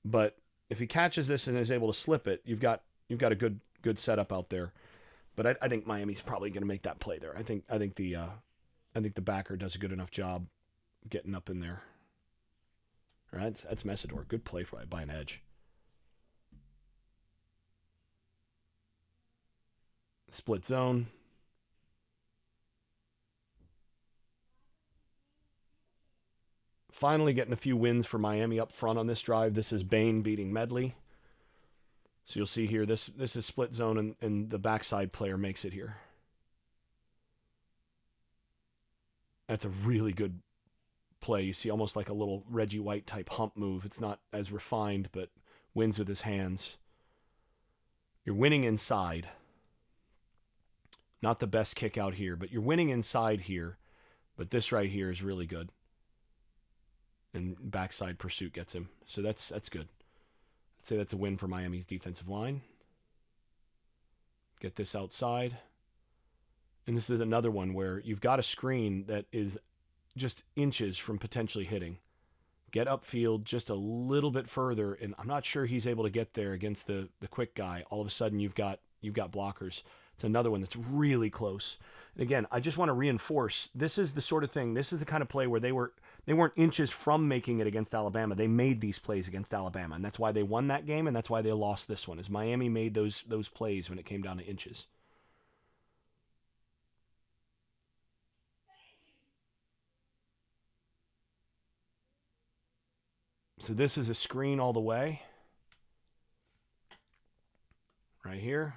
But if he catches this and is able to slip it, you've got a good setup out there. But I think Miami's probably going to make that play there. I think the backer does a good enough job getting up in there. All right, that's Messidor. Good play by an edge. Split zone. Finally getting a few wins for Miami up front on this drive. This is Bain beating Medley. So you'll see here, this is split zone, and the backside player makes it here. That's a really good play. You see almost like a little Reggie White type hump move. It's not as refined, but wins with his hands. You're winning inside. Not the best kick out here, but you're winning inside here. But this right here is really good. And backside pursuit gets him. So that's good. I'd say that's a win for Miami's defensive line. Get this outside. And this is another one where you've got a screen that is just inches from potentially hitting. Get upfield just a little bit further, and I'm not sure he's able to get there against the quick guy. All of a sudden you've got blockers. It's another one that's really close. And again, I just want to reinforce, this is the sort of thing, this is the kind of play where they weren't inches from making it against Alabama. They made these plays against Alabama, and that's why they won that game, and that's why they lost this one, is Miami made those plays when it came down to inches. So this is a screen all the way. Right here.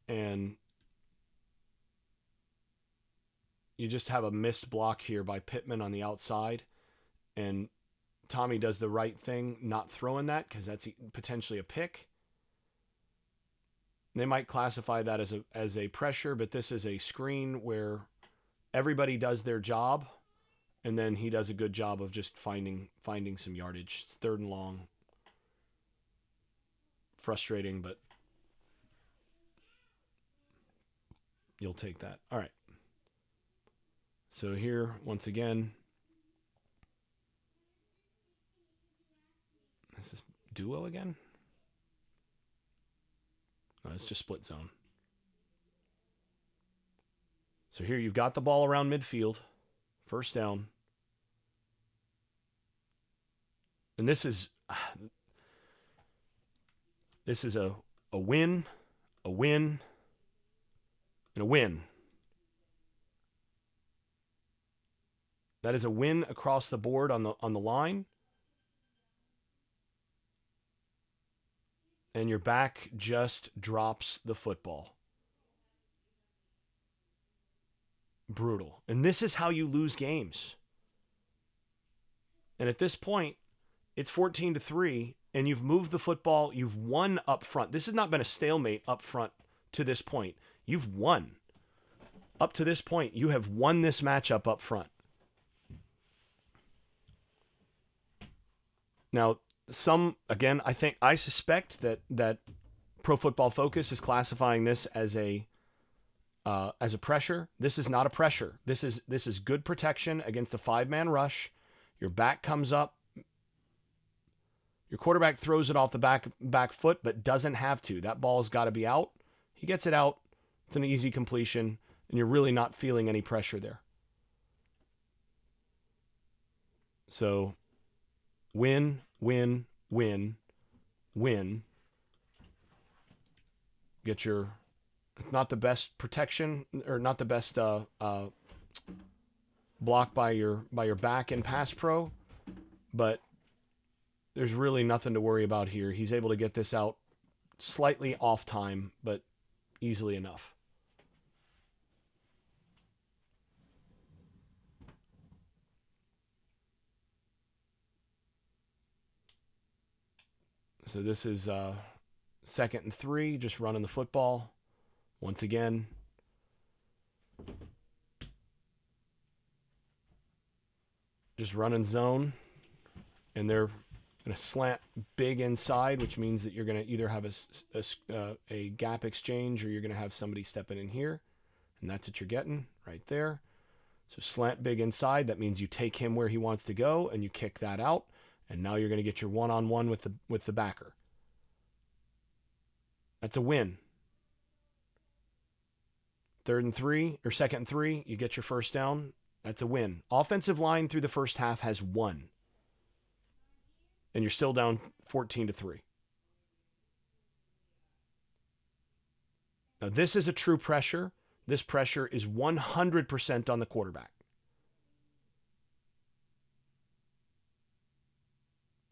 And you just have a missed block here by Pittman on the outside. And Tommy does the right thing, not throwing that, because that's potentially a pick. They might classify that as a pressure, but this is a screen where everybody does their job. And then he does a good job of just finding some yardage. It's 3rd and long. Frustrating, but you'll take that. All right. So here, once again, is this duo again? No, it's just split zone. So here you've got the ball around midfield, first down. And this is a win, a win, and a win. That is a win across the board on the line. And your back just drops the football. Brutal. And this is how you lose games. And at this point, it's 14-3, and you've moved the football. You've won up front. This has not been a stalemate up front to this point. You've won. Up to this point, you have won this matchup up front. Now, I suspect that Pro Football Focus is classifying this as a pressure. This is not a pressure. This is good protection against a 5-man rush. Your back comes up. Your quarterback throws it off the back foot, but doesn't have to. That ball's got to be out. He gets it out. It's an easy completion, and you're really not feeling any pressure there. So, win, win, win, win. Get your... It's not the best protection, or not the best block by your back in pass pro, but there's really nothing to worry about here. He's able to get this out slightly off time, but easily enough. So this is 2nd and 3, just running the football. Once again, just running zone, and they're going to slant big inside, which means that you're going to either have a gap exchange or you're going to have somebody stepping in here, and that's what you're getting right there. So slant big inside, that means you take him where he wants to go, and you kick that out, and now you're going to get your one-on-one with the backer. That's a win. 3rd and 3, or 2nd and 3, you get your first down. That's a win. Offensive line through the first half has won. And you're still down 14-3. Now, this is a true pressure. This pressure is 100% on the quarterback.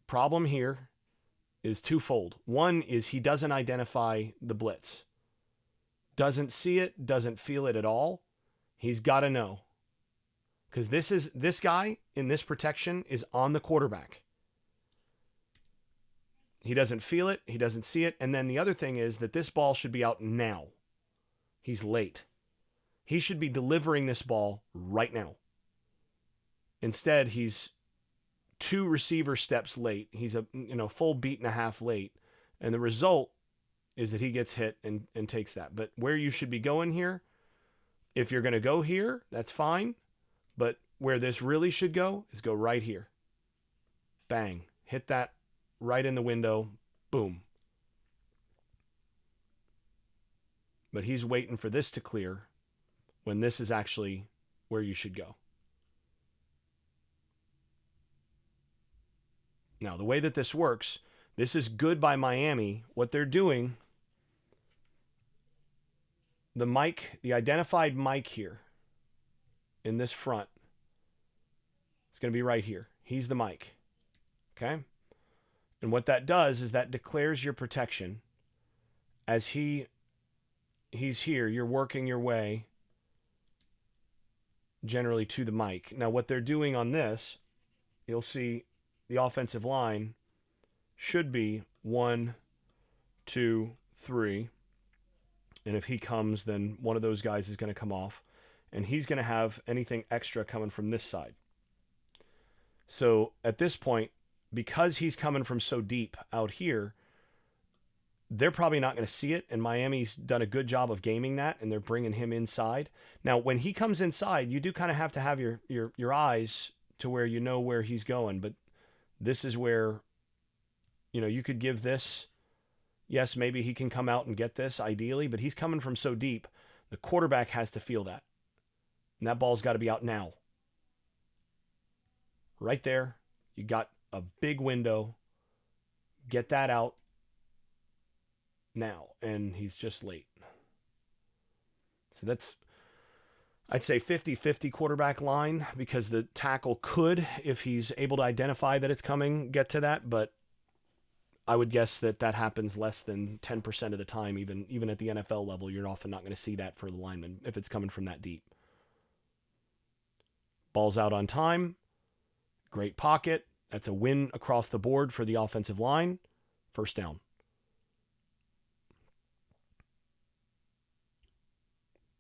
Problem here is twofold. One is he doesn't identify the blitz. Doesn't see it, doesn't feel it at all. He's got to know. Because this guy in this protection is on the quarterback. He doesn't feel it, he doesn't see it. And then the other thing is that this ball should be out now. He's late. He should be delivering this ball right now. Instead, he's 2 receiver steps late. He's a full beat and a half late. And the result is that he gets hit and takes that. But where you should be going here, if you're going to go here, that's fine. But where this really should go is go right here. Bang. Hit that right in the window. Boom. But he's waiting for this to clear when this is actually where you should go. Now, the way that this works, this is good by Miami. What they're doing, the identified mic here in this front, it's going to be right here. He's the mic. Okay? And what that does is that declares your protection. As he's here, you're working your way generally to the mic. Now, what they're doing on this, you'll see the offensive line should be 1, 2, 3. And if he comes, then one of those guys is going to come off. And he's going to have anything extra coming from this side. So at this point, because he's coming from so deep out here, they're probably not going to see it, and Miami's done a good job of gaming that, and they're bringing him inside. Now, when he comes inside, you do kind of have to have your eyes to where you know where he's going, but this is where, you could give this, yes, maybe he can come out and get this, ideally, but he's coming from so deep, the quarterback has to feel that. And that ball's got to be out now. Right there, you got a big window. Get that out now, and he's just late. So that's, I'd say 50-50 quarterback line, because the tackle could, if he's able to identify that it's coming, get to that, but I would guess that happens less than 10% of the time. Even at the NFL level, you're often not going to see that for the lineman if it's coming from that deep. Ball's out on time. Great pocket. That's a win across the board for the offensive line. First down.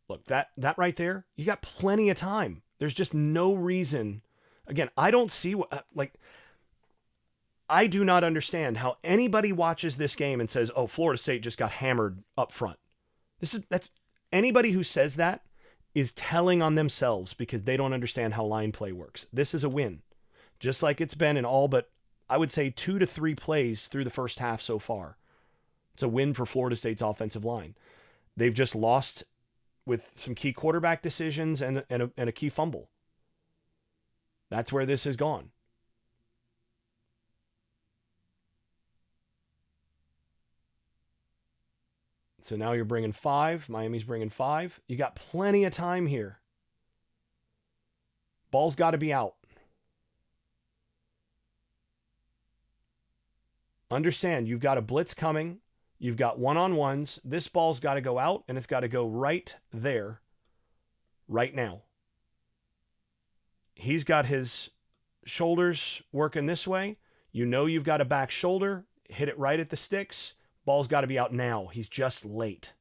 Look, that right there, you got plenty of time. There's just no reason. Again, I don't see I do not understand how anybody watches this game and says, "Oh, Florida State just got hammered up front." That's anybody who says that is telling on themselves, because they don't understand how line play works. This is a win, just like it's been in all but, I would say, 2 to 3 plays through the first half so far. It's a win for Florida State's offensive line. They've just lost with some key quarterback decisions and a key fumble. That's where this has gone. So now you're bringing 5. Miami's bringing 5. You got plenty of time here. Ball's got to be out. Understand, you've got a blitz coming. You've got one-on-ones. This ball's got to go out, and it's got to go right there, right now. He's got his shoulders working this way. You've got a back shoulder. Hit it right at the sticks. Ball's got to be out now. He's just late.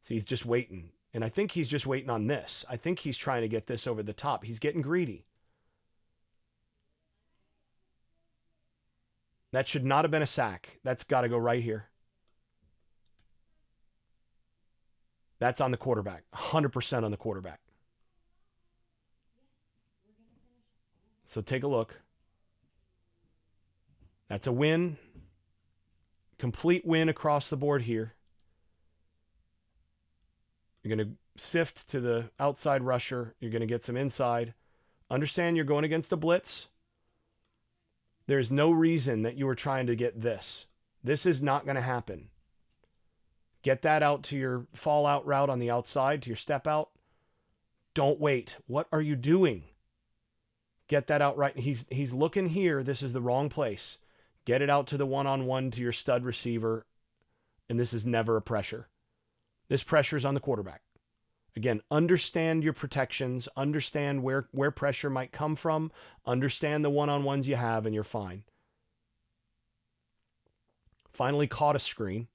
So he's just waiting. And I think he's just waiting on this. I think he's trying to get this over the top. He's getting greedy. That should not have been a sack. That's got to go right here. That's on the quarterback. 100% on the quarterback. So take a look. That's a win. Complete win across the board here. You're going to sift to the outside rusher. You're going to get some inside. Understand you're going against a blitz. There's no reason that you were trying to get this. This is not going to happen. Get that out to your fallout route on the outside, to your step out. Don't wait. What are you doing? Get that out right. He's looking here. This is the wrong place. Get it out to the one-on-one to your stud receiver, and this is never a pressure. This pressure is on the quarterback. Again, understand your protections. Understand where pressure might come from. Understand the one-on-ones you have, and you're fine. Finally caught a screen.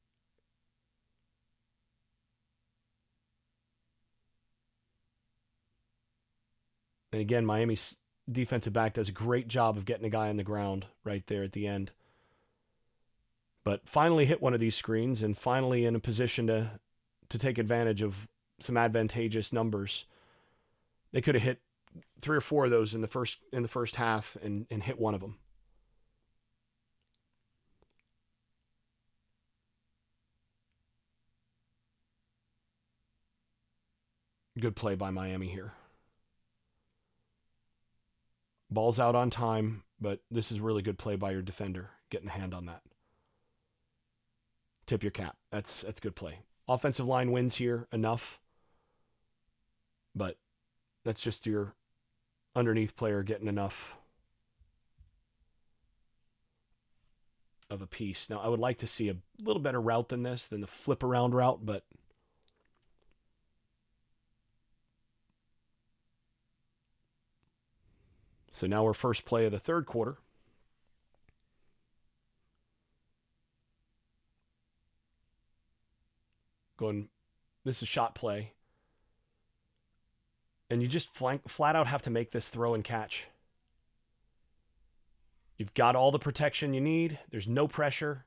And again, Miami's defensive back does a great job of getting a guy on the ground right there at the end. But finally hit one of these screens and finally in a position to take advantage of some advantageous numbers. They could have hit 3 or 4 of those in the first half and hit one of them. Good play by Miami here. Ball's out on time, but this is really good play by your defender, getting a hand on that. Tip your cap. That's good play. Offensive line wins here enough, but that's just your underneath player getting enough of a piece. Now, I would like to see a little better route than this, than the flip around route, but so now we're first play of the third quarter. This is shot play. And you just flat out have to make this throw and catch. You've got all the protection you need. There's no pressure.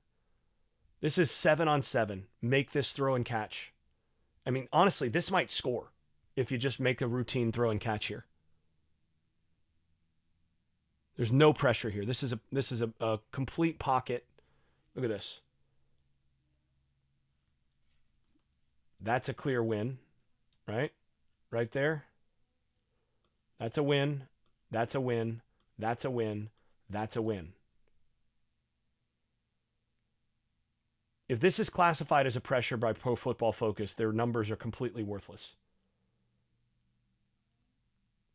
This is 7-on-7. Make this throw and catch. I mean, honestly, this might score if you just make a routine throw and catch here. There's no pressure here. This is a complete pocket. Look at this. That's a clear win, right? Right there. That's a win. That's a win. That's a win. That's a win. If this is classified as a pressure by Pro Football Focus, their numbers are completely worthless.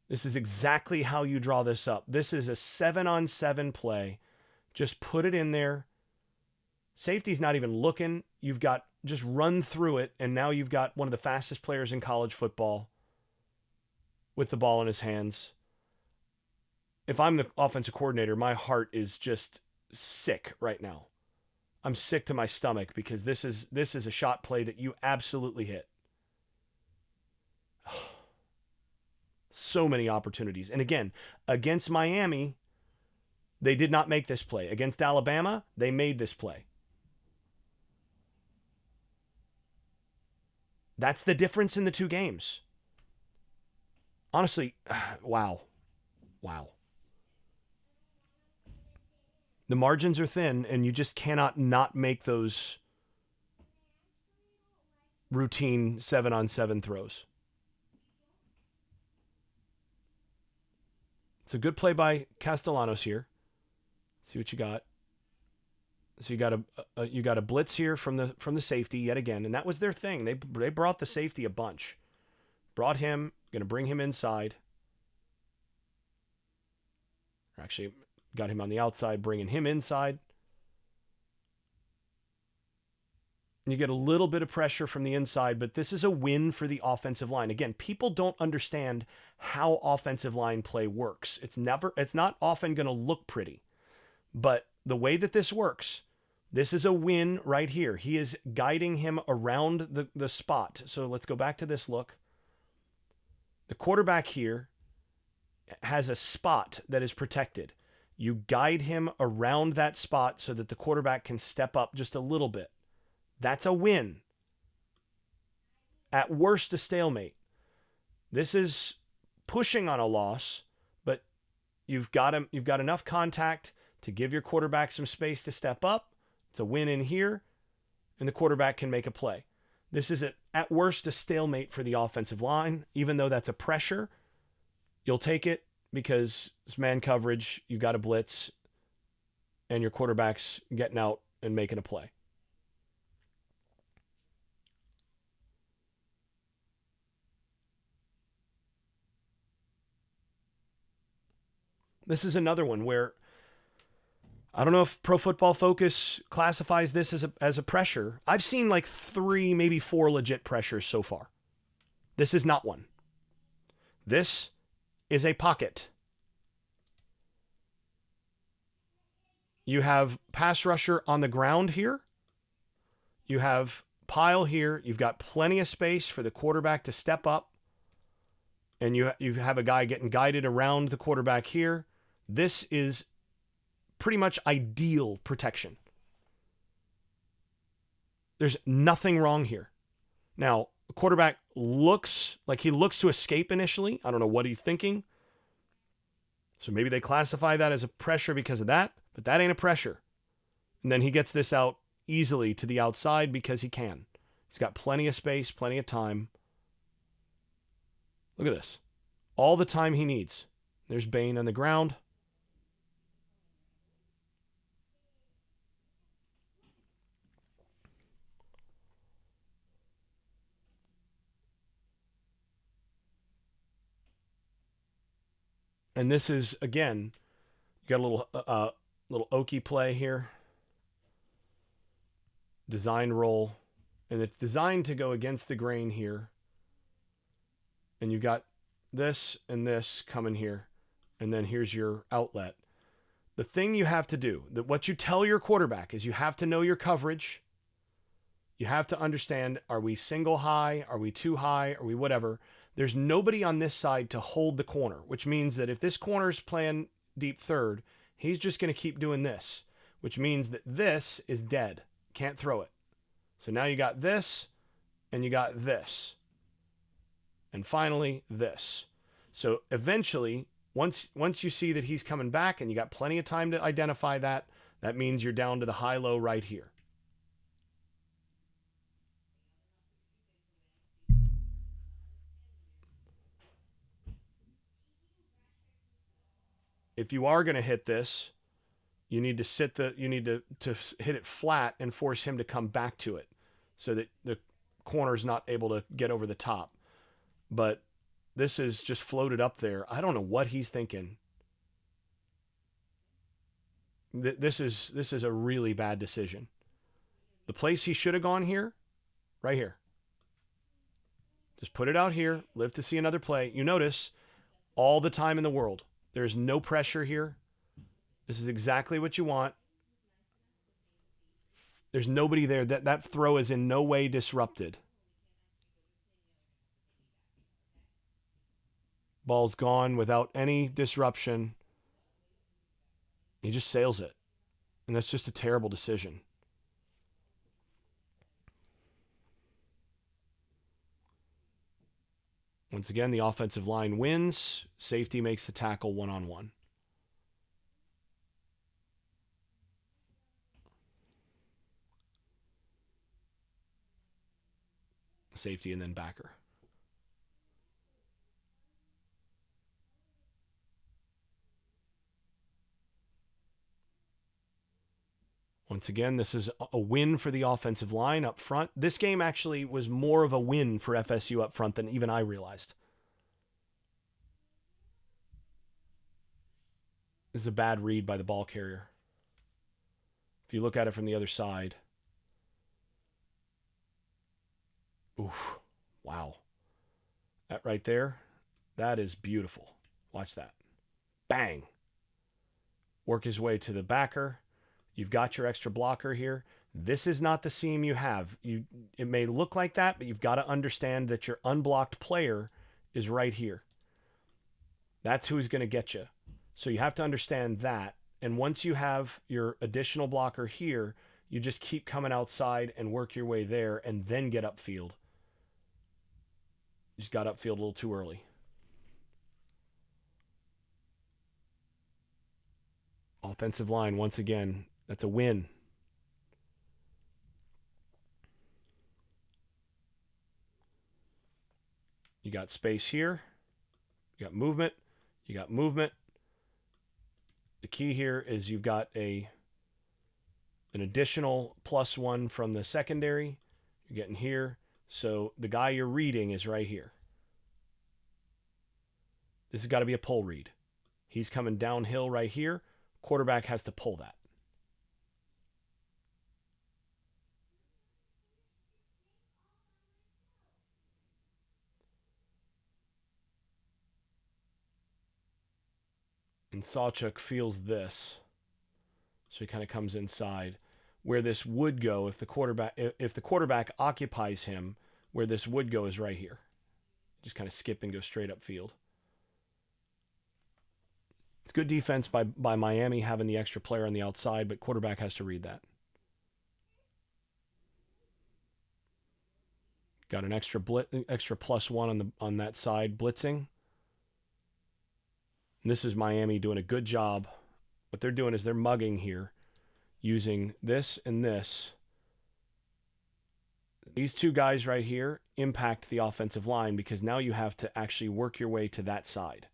This is exactly how you draw this up. This is a 7-on-7 play. Just put it in there. Safety's not even looking. You've got just run through it, and now you've got one of the fastest players in college football with the ball in his hands. If I'm the offensive coordinator, my heart is just sick right now. I'm sick to my stomach because this is a shot play that you absolutely hit. So many opportunities. And again, against Miami, they did not make this play. Against Alabama, they made this play. That's the difference in the two games. Honestly, wow. Wow. The margins are thin, and you just cannot not make those routine 7-on-7 throws. It's a good play by Castellanos here. See what you got. So you got a blitz here from the safety yet again, and that was their thing. They brought the safety a bunch. Brought him, going to bring him inside. Or actually, got him on the outside, bringing him inside. You get a little bit of pressure from the inside, but this is a win for the offensive line. Again, people don't understand how offensive line play works. It's not often going to look pretty. But the way that this works, this is a win right here. He is guiding him around the spot. So let's go back to this look. The quarterback here has a spot that is protected. You guide him around that spot so that the quarterback can step up just a little bit. That's a win. At worst, a stalemate. This is pushing on a loss, but you've got enough contact to give your quarterback some space to step up. It's a win in here, and the quarterback can make a play. This is at worst a stalemate for the offensive line, even though that's a pressure. You'll take it because it's man coverage, you got a blitz, and your quarterback's getting out and making a play. This is another one where I don't know if Pro Football Focus classifies this as a pressure. I've seen like 3, maybe 4 legit pressures so far. This is not one. This is a pocket. You have pass rusher on the ground here. You have pile here. You've got plenty of space for the quarterback to step up. And you have a guy getting guided around the quarterback here. This is pretty much ideal protection. There's nothing wrong here. Now, the quarterback looks to escape initially. I don't know what he's thinking. So maybe they classify that as a pressure because of that, but that ain't a pressure. And then he gets this out easily to the outside because he can. He's got plenty of space, plenty of time. Look at this. All the time he needs. There's Bain on the ground. And this is, again, you got a little Okie play here. Design roll. And it's designed to go against the grain here. And you got this and this coming here. And then here's your outlet. The thing you have to do, that what you tell your quarterback is you have to know your coverage. You have to understand, are we single high? Are we too high? Are we whatever? There's nobody on this side to hold the corner, which means that if this corner's playing deep third, he's just going to keep doing this, which means that this is dead. Can't throw it. So now you got this, and you got this. And finally, this. So eventually, once you see that he's coming back and you got plenty of time to identify that, that means you're down to the high-low right here. If you are going to hit this, you need to hit it flat and force him to come back to it so that the corner's not able to get over the top. But this is just floated up there. I don't know what he's thinking. This is a really bad decision. The place he should have gone here, right here. Just put it out here, live to see another play. You notice all the time in the world. There's no pressure here. This is exactly what you want. There's nobody there. That throw is in no way disrupted. Ball's gone without any disruption. He just sails it. And that's just a terrible decision. Once again, the offensive line wins. Safety makes the tackle one-on-one. Safety and then backer. Once again, this is a win for the offensive line up front. This game actually was more of a win for FSU up front than even I realized. This is a bad read by the ball carrier. If you look at it from the other side. Oof. Wow. That right there, that is beautiful. Watch that. Bang. Work his way to the backer. You've got your extra blocker here. This is not the seam you have. It may look like that, but you've got to understand that your unblocked player is right here. That's who's going to get you. So you have to understand that. And once you have your additional blocker here, you just keep coming outside and work your way there and then get upfield. You just got upfield a little too early. Offensive line, once again, that's a win. You got space here. You got movement. You got movement. The key here is you've got an additional +1 from the secondary. You're getting here. So the guy you're reading is right here. This has got to be a pull read. He's coming downhill right here. Quarterback has to pull that. And Sawchuk feels this. So he kind of comes inside. Where this would go if the quarterback occupies him, where this would go is right here. Just kind of skip and go straight upfield. It's good defense by Miami having the extra player on the outside, but quarterback has to read that. Got an extra +1 on that side blitzing. And this is Miami doing a good job. What they're doing is they're mugging here using this and this. These two guys right here impact the offensive line because now you have to actually work your way to that side.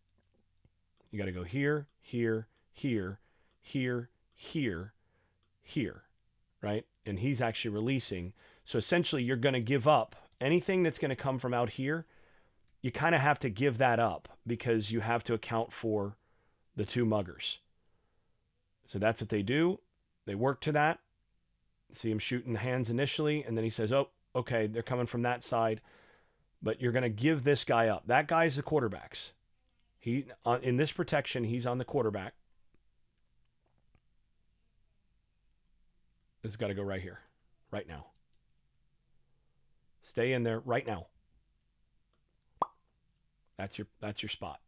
You got to go here, here, here, here, here, here, right? And he's actually releasing. So essentially you're going to give up anything that's going to come from out here. You kind of have to give that up because you have to account for the two muggers. So that's what they do. They work to that. See him shooting the hands initially, and then he says, oh, okay, they're coming from that side, but you're going to give this guy up. That guy's the quarterbacks. In this protection, he's on the quarterback. This has got to go right here, right now. Stay in there right now. That's your spot.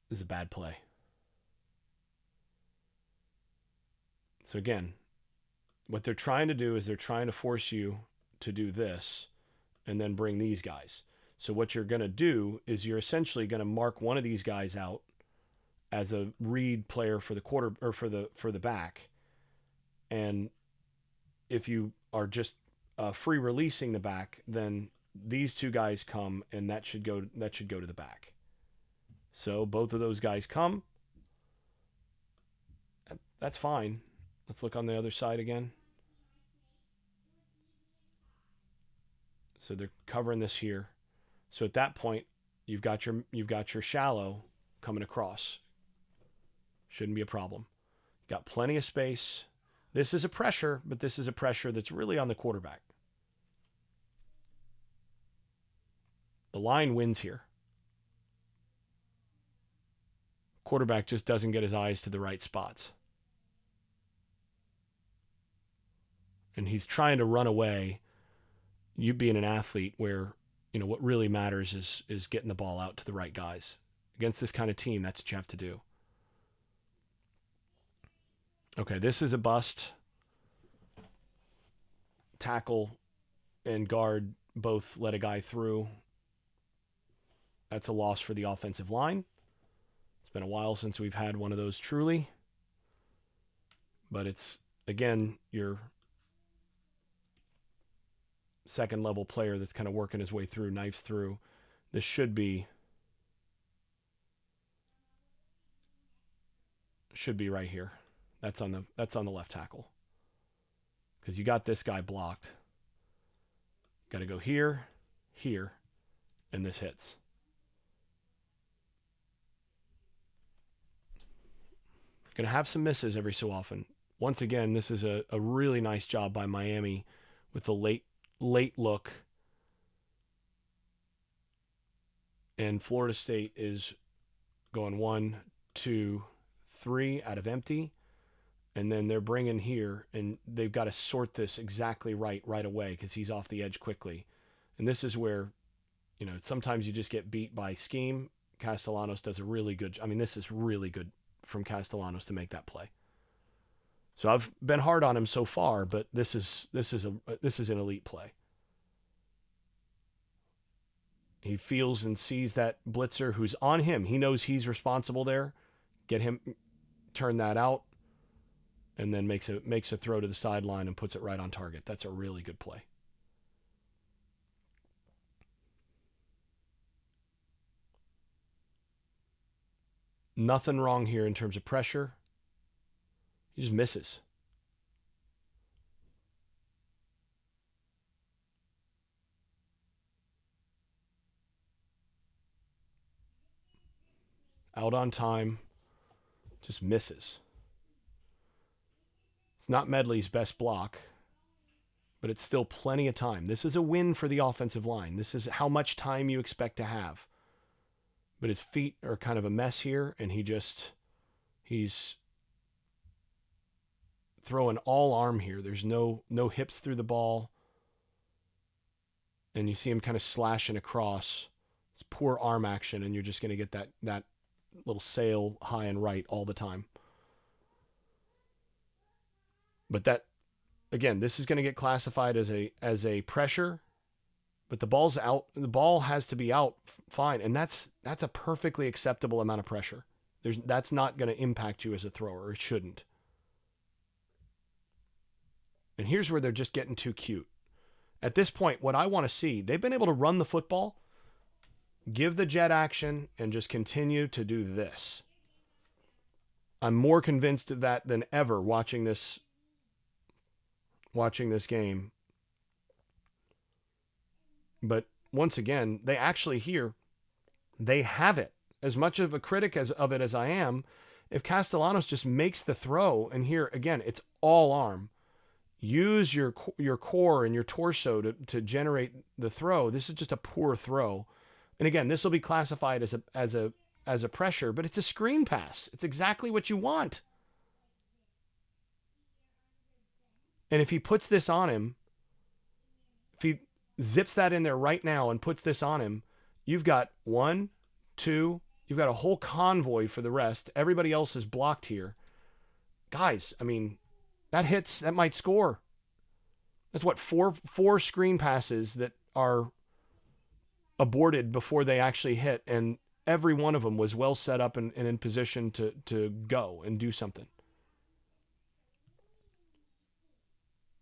This is a bad play. So again, what they're trying to do is they're trying to force you to do this and then bring these guys. So what you're going to do is you're essentially going to mark one of these guys out as a read player for the quarter or for the back. And if you are just free releasing the back, then these two guys come and that should go to the back. So both of those guys come. That's fine. Let's look on the other side again. So they're covering this here. So at that point, you've got your shallow coming across. Shouldn't be a problem. Got plenty of space. This is a pressure, but this is a pressure that's really on the quarterback. The line wins here. Quarterback just doesn't get his eyes to the right spots. And he's trying to run away. You being an athlete where, what really matters is getting the ball out to the right guys. Against this kind of team, that's what you have to do. Okay, this is a bust. Tackle and guard both let a guy through. That's a loss for the offensive line. It's been a while since we've had one of those truly. But it's, again, your second level player that's kind of working his way through, knifes through. This should be right here. That's on the left tackle. Because you got this guy blocked. Got to go here, here, and this hits. Going to have some misses every so often. Once again, this is a really nice job by Miami with the late look. And Florida State is going 1, 2, 3 out of empty. And then they're bringing here, and they've got to sort this exactly right away because he's off the edge quickly. And this is where, sometimes you just get beat by scheme. Castellanos does a really good job. I mean, this is really good from Castellanos to make that play. So I've been hard on him so far, but this is an elite play. He feels and sees that blitzer who's on him. He knows he's responsible there. Get him, turn that out, and then makes a throw to the sideline and puts it right on target. That's a really good play. Nothing wrong here in terms of pressure. He just misses. Out on time. Just misses. It's not Medley's best block, but it's still plenty of time. This is a win for the offensive line. This is how much time you expect to have. But his feet are kind of a mess here, and he's throwing all arm here. There's no hips through the ball. And you see him kind of slashing across. It's poor arm action, and you're just going to get that little sail high and right all the time. But that, again, this is going to get classified as a pressure, but the ball's out. The ball has to be out fine, and that's a perfectly acceptable amount of pressure. That's not going to impact you as a thrower. It shouldn't. And here's where they're just getting too cute. At this point, what I want to see, they've been able to run the football, give the jet action, and just continue to do this. I'm more convinced of that than ever watching this game. But once again, they actually here, they have it. As much of a critic of it as I am, if Castellanos just makes the throw, and here, again, it's all arm. Use your core and your torso to generate the throw. This is just a poor throw. And again, this will be classified as a pressure, but it's a screen pass. It's exactly what you want. And if he puts this on him, if he zips that in there right now and puts this on him, you've got 1, 2, you've got a whole convoy for the rest. Everybody else is blocked here. Guys, I mean, That hits, that might score. That's what, four screen passes that are aborted before they actually hit, and every one of them was well set up and in position to go and do something.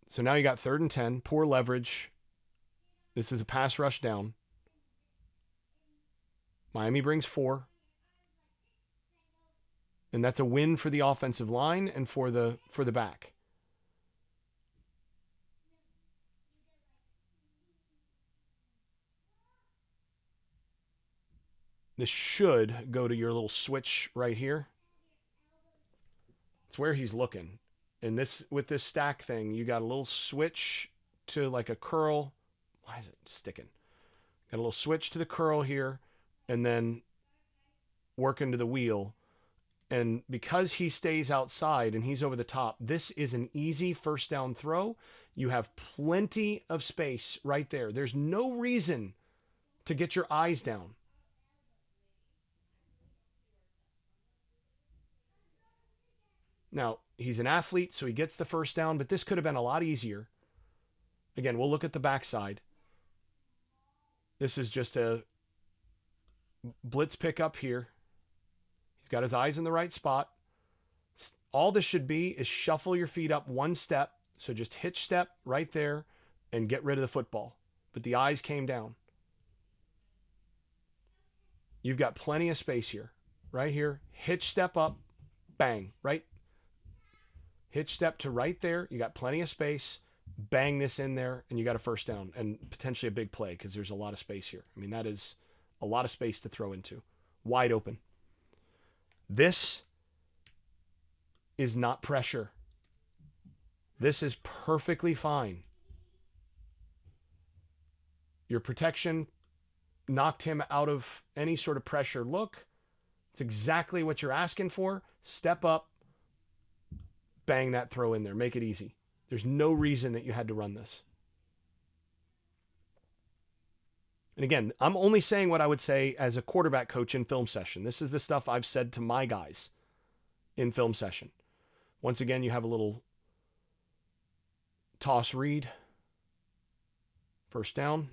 So now you got 3rd and 10, poor leverage. This is a pass rush down. Miami brings 4. And that's a win for the offensive line and for the back. This should go to your little switch right here. It's where he's looking. And this, with this stack thing, you got a little switch to like a curl. Why is it sticking? Got a little switch to the curl here, and then work into the wheel. And because he stays outside and he's over the top, this is an easy first down throw. You have plenty of space right there. There's no reason to get your eyes down. Now, he's an athlete, so he gets the first down, but this could have been a lot easier. Again, we'll look at the backside. This is just a blitz pickup here. He's got his eyes in the right spot. All this should be is shuffle your feet up 1 step. So just hitch step right there and get rid of the football. But the eyes came down. You've got plenty of space here. Right here. Hitch step up. Bang. Right. Hitch step to right there. You got plenty of space. Bang this in there, and you got a first down and potentially a big play because there's a lot of space here. I mean, that is a lot of space to throw into. Wide open. This is not pressure. This is perfectly fine. Your protection knocked him out of any sort of pressure look. It's exactly what you're asking for. Step up, bang that throw in there. Make it easy. There's no reason that you had to run this. And again, I'm only saying what I would say as a quarterback coach in film session. This is the stuff I've said to my guys in film session. Once again, you have a little toss read. First down.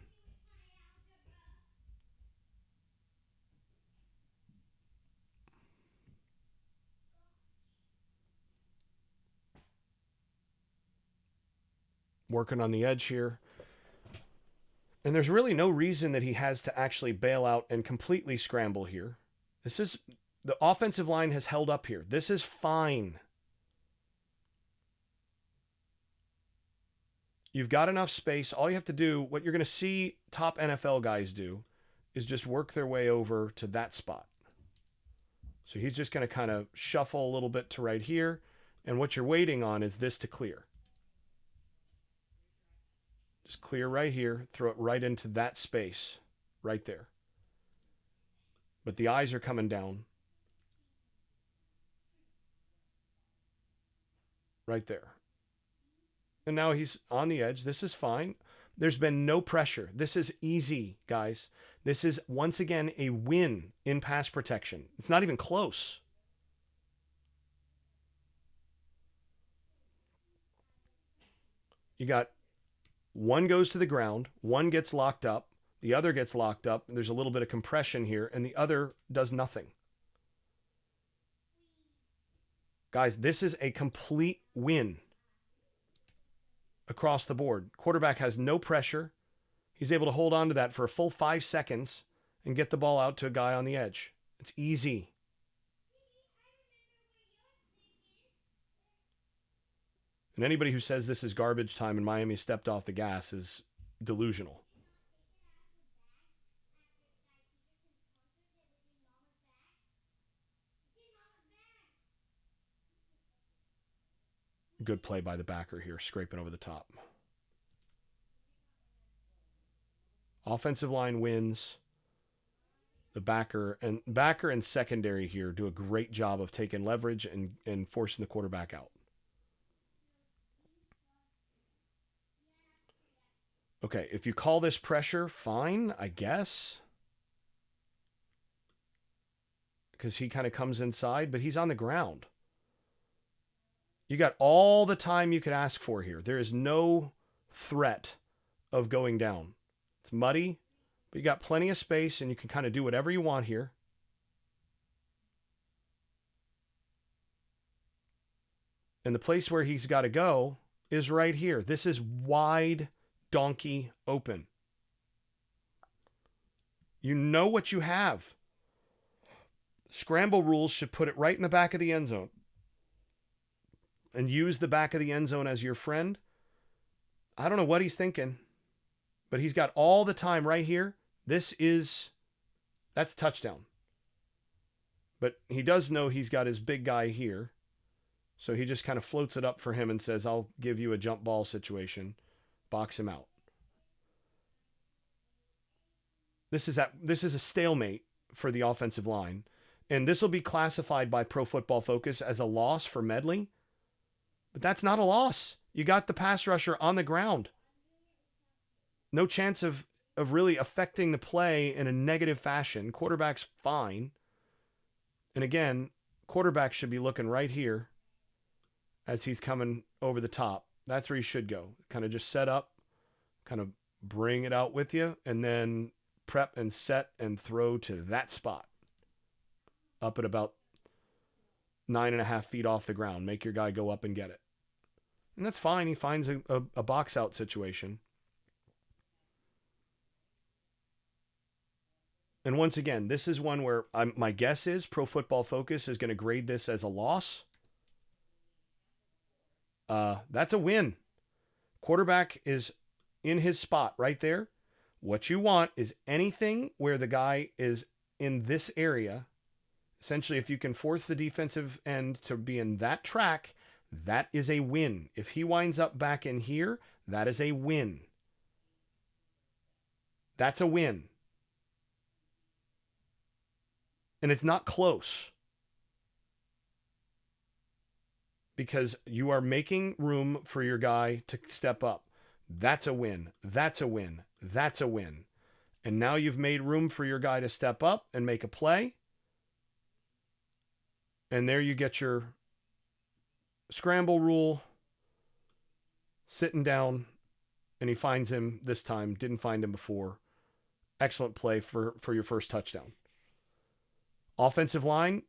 Working on the edge here. And there's really no reason that he has to actually bail out and completely scramble here. This is, the offensive line has held up here. This is fine. You've got enough space. All you have to do, what you're going to see top NFL guys do, is just work their way over to that spot. So he's just going to kind of shuffle a little bit to right here. And what you're waiting on is this to clear. Just clear right here, throw it right into that space, right there. But the eyes are coming down. Right there. And now he's on the edge. This is fine. There's been no pressure. This is easy, guys. This is, once again, a win in pass protection. It's not even close. You got one goes to the ground, one gets locked up, the other gets locked up, and there's a little bit of compression here, and the other does nothing. Guys, this is a complete win across the board. Quarterback has no pressure. He's able to hold on to that for a full 5 seconds and get the ball out to a guy on the edge. It's easy. And anybody who says this is garbage time and Miami stepped off the gas is delusional. Good play by the backer here, scraping over the top. Offensive line wins. The backer and secondary here do a great job of taking leverage and forcing the quarterback out. Okay, if you call this pressure, fine, I guess. Because he kind of comes inside, but he's on the ground. You got all the time you could ask for here. There is no threat of going down. It's muddy, but you got plenty of space and you can kind of do whatever you want here. And the place where he's got to go is right here. This is wide donkey open. You know what you have. Scramble rules should put it right in the back of the end zone. And use the back of the end zone as your friend. I don't know what he's thinking, but he's got all the time right here. That's touchdown. But he does know he's got his big guy here. So he just kind of floats it up for him and says, I'll give you a jump ball situation. Box him out. This is a stalemate for the offensive line. And this will be classified by Pro Football Focus as a loss for Medley. But that's not a loss. You got the pass rusher on the ground. No chance of really affecting the play in a negative fashion. Quarterback's fine. And again, quarterback should be looking right here as he's coming over the top. That's where he should go. Kind of just set up, kind of bring it out with you, and then prep and set and throw to that spot. Up at about 9.5 feet off the ground. Make your guy go up and get it. And that's fine. He finds a box out situation. And once again, this is one where my guess is Pro Football Focus is going to grade this as a loss. That's a win. Quarterback is in his spot right there. What you want is anything where the guy is in this area. Essentially, if you can force the defensive end to be in that track, that is a win. If he winds up back in here, that is a win. That's a win. And it's not close. Because you are making room for your guy to step up. That's a win. That's a win. That's a win. And now you've made room for your guy to step up and make a play. And there you get your scramble rule. Sitting down. And he finds him this time. Didn't find him before. Excellent play for your first touchdown. Offensive line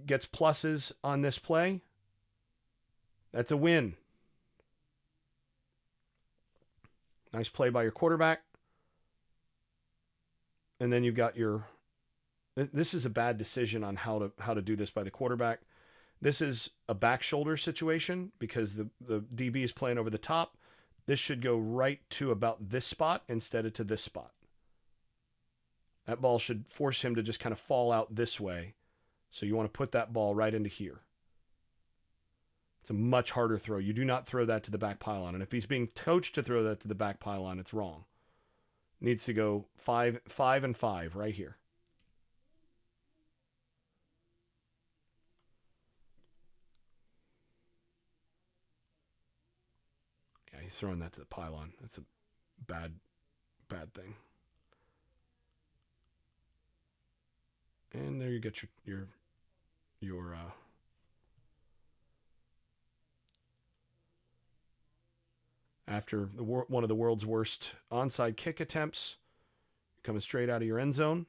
gets pluses on this play. That's a win. Nice play by your quarterback. And then you've got this is a bad decision on how to do this by the quarterback. This is a back shoulder situation because the DB is playing over the top. This should go right to about this spot instead of to this spot. That ball should force him to just kind of fall out this way. So you want to put that ball right into here. It's a much harder throw. You do not throw that to the back pylon. And if he's being coached to throw that to the back pylon, it's wrong. Needs to go 5 and 5 right here. Yeah, he's throwing that to the pylon. That's a bad thing. And there you get your after one of the world's worst onside kick attempts, coming straight out of your end zone.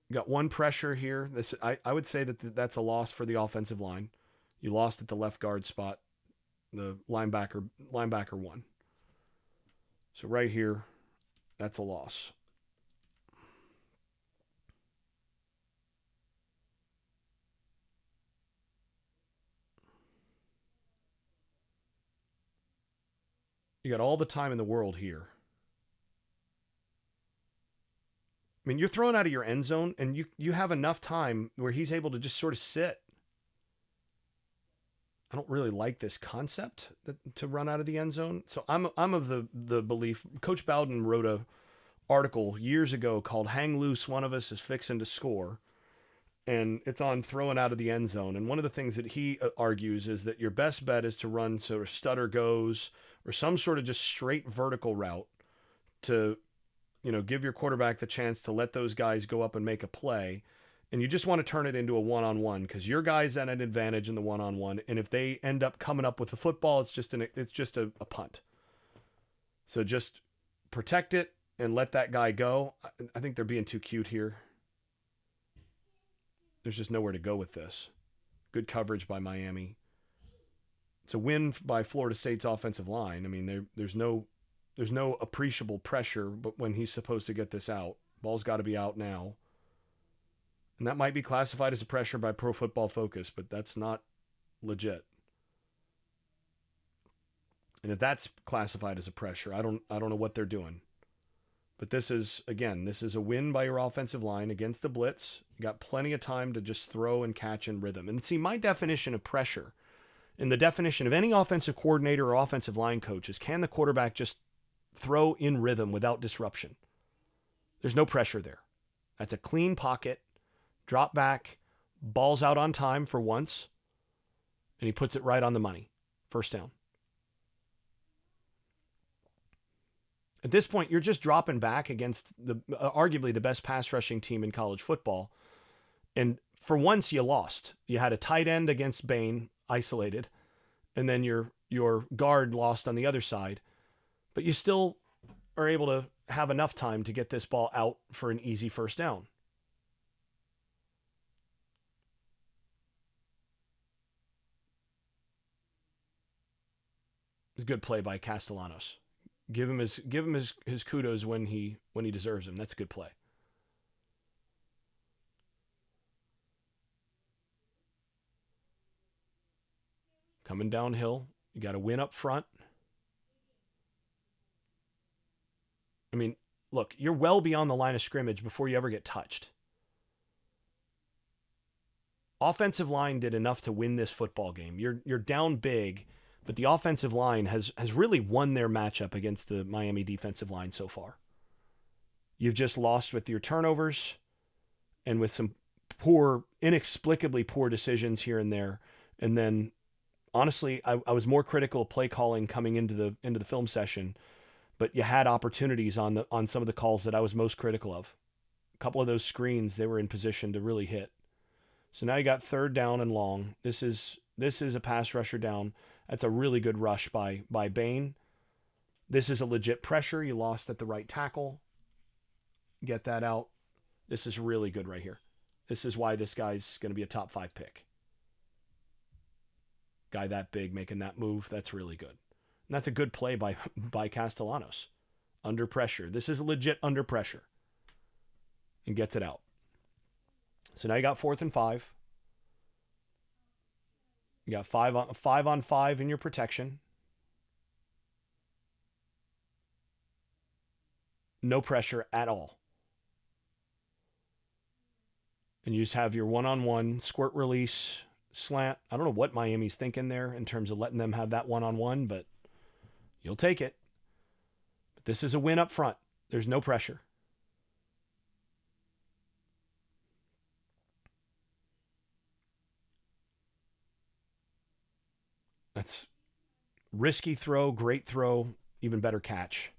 You got one pressure here. I would say that's a loss for the offensive line. You lost at the left guard spot. The linebacker won. So right here, that's a loss. You got all the time in the world here. I mean, you're thrown out of your end zone, and you have enough time where he's able to just sort of sit. I don't really like this concept to run out of the end zone. So I'm of the belief. Coach Bowden wrote a article years ago called "Hang Loose, One of Us is Fixing to Score," and it's on throwing out of the end zone. And one of the things that he argues is that your best bet is to run sort of stutter goes or some sort of just straight vertical route to, give your quarterback the chance to let those guys go up and make a play. And you just want to turn it into a one-on-one because your guy's at an advantage in the one-on-one. And if they end up coming up with the football, it's just a punt. So just protect it and let that guy go. I think they're being too cute here. There's just nowhere to go with this. Good coverage by Miami. It's a win by Florida State's offensive line. I mean, there's no appreciable pressure, but when he's supposed to get this out, ball's got to be out now. And that might be classified as a pressure by Pro Football Focus, but that's not legit. And if that's classified as a pressure, I don't know what they're doing. But this is a win by your offensive line against the blitz. You got plenty of time to just throw and catch in rhythm. And see, my definition of pressure, and the definition of any offensive coordinator or offensive line coach, is can the quarterback just throw in rhythm without disruption? There's no pressure there. That's a clean pocket, drop back, ball's out on time for once, and he puts it right on the money. First down. At this point, you're just dropping back against arguably the best pass rushing team in college football. And for once, you lost. You had a tight end against Bain, isolated, and then your guard lost on the other side. But you still are able to have enough time to get this ball out for an easy first down. It's a good play by Castellanos. Give him his kudos when he deserves them. That's a good play. Coming downhill, you got to win up front. I mean, look, you're well beyond the line of scrimmage before you ever get touched. Offensive line did enough to win this football game. You're down big, but the offensive line has really won their matchup against the Miami defensive line so far. You've just lost with your turnovers and with some inexplicably poor decisions here and there. And then, honestly, I was more critical of play calling coming into the film session, but you had opportunities on some of the calls that I was most critical of. A couple of those screens, they were in position to really hit. So now you got third down and long. This is a pass rusher down. That's a really good rush by Bain. This is a legit pressure. You lost at the right tackle. Get that out. This is really good right here. This is why this guy's going to be a top 5 pick. Guy that big making that move, that's really good. And that's a good play by Castellanos. Under pressure. This is legit under pressure. And gets it out. So now you got 4th and 5. You got 5 on 5 in your protection. No pressure at all. And you just have your one-on-one squirt release slant. I don't know what Miami's thinking there in terms of letting them have that one-on-one, but you'll take it. But this is a win up front. There's no pressure. That's risky throw, great throw, even better catch.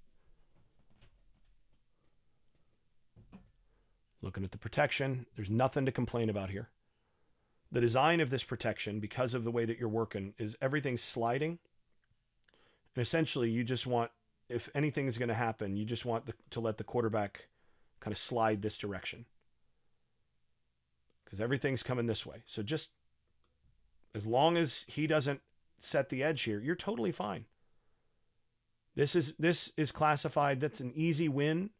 Looking at the protection, there's nothing to complain about here. The design of this protection, because of the way that you're working, is everything's sliding. And essentially, you just want, if anything is going to happen, you just want to let the quarterback kind of slide this direction. Because everything's coming this way. So just as long as he doesn't set the edge here, you're totally fine. This is classified. That's an easy win.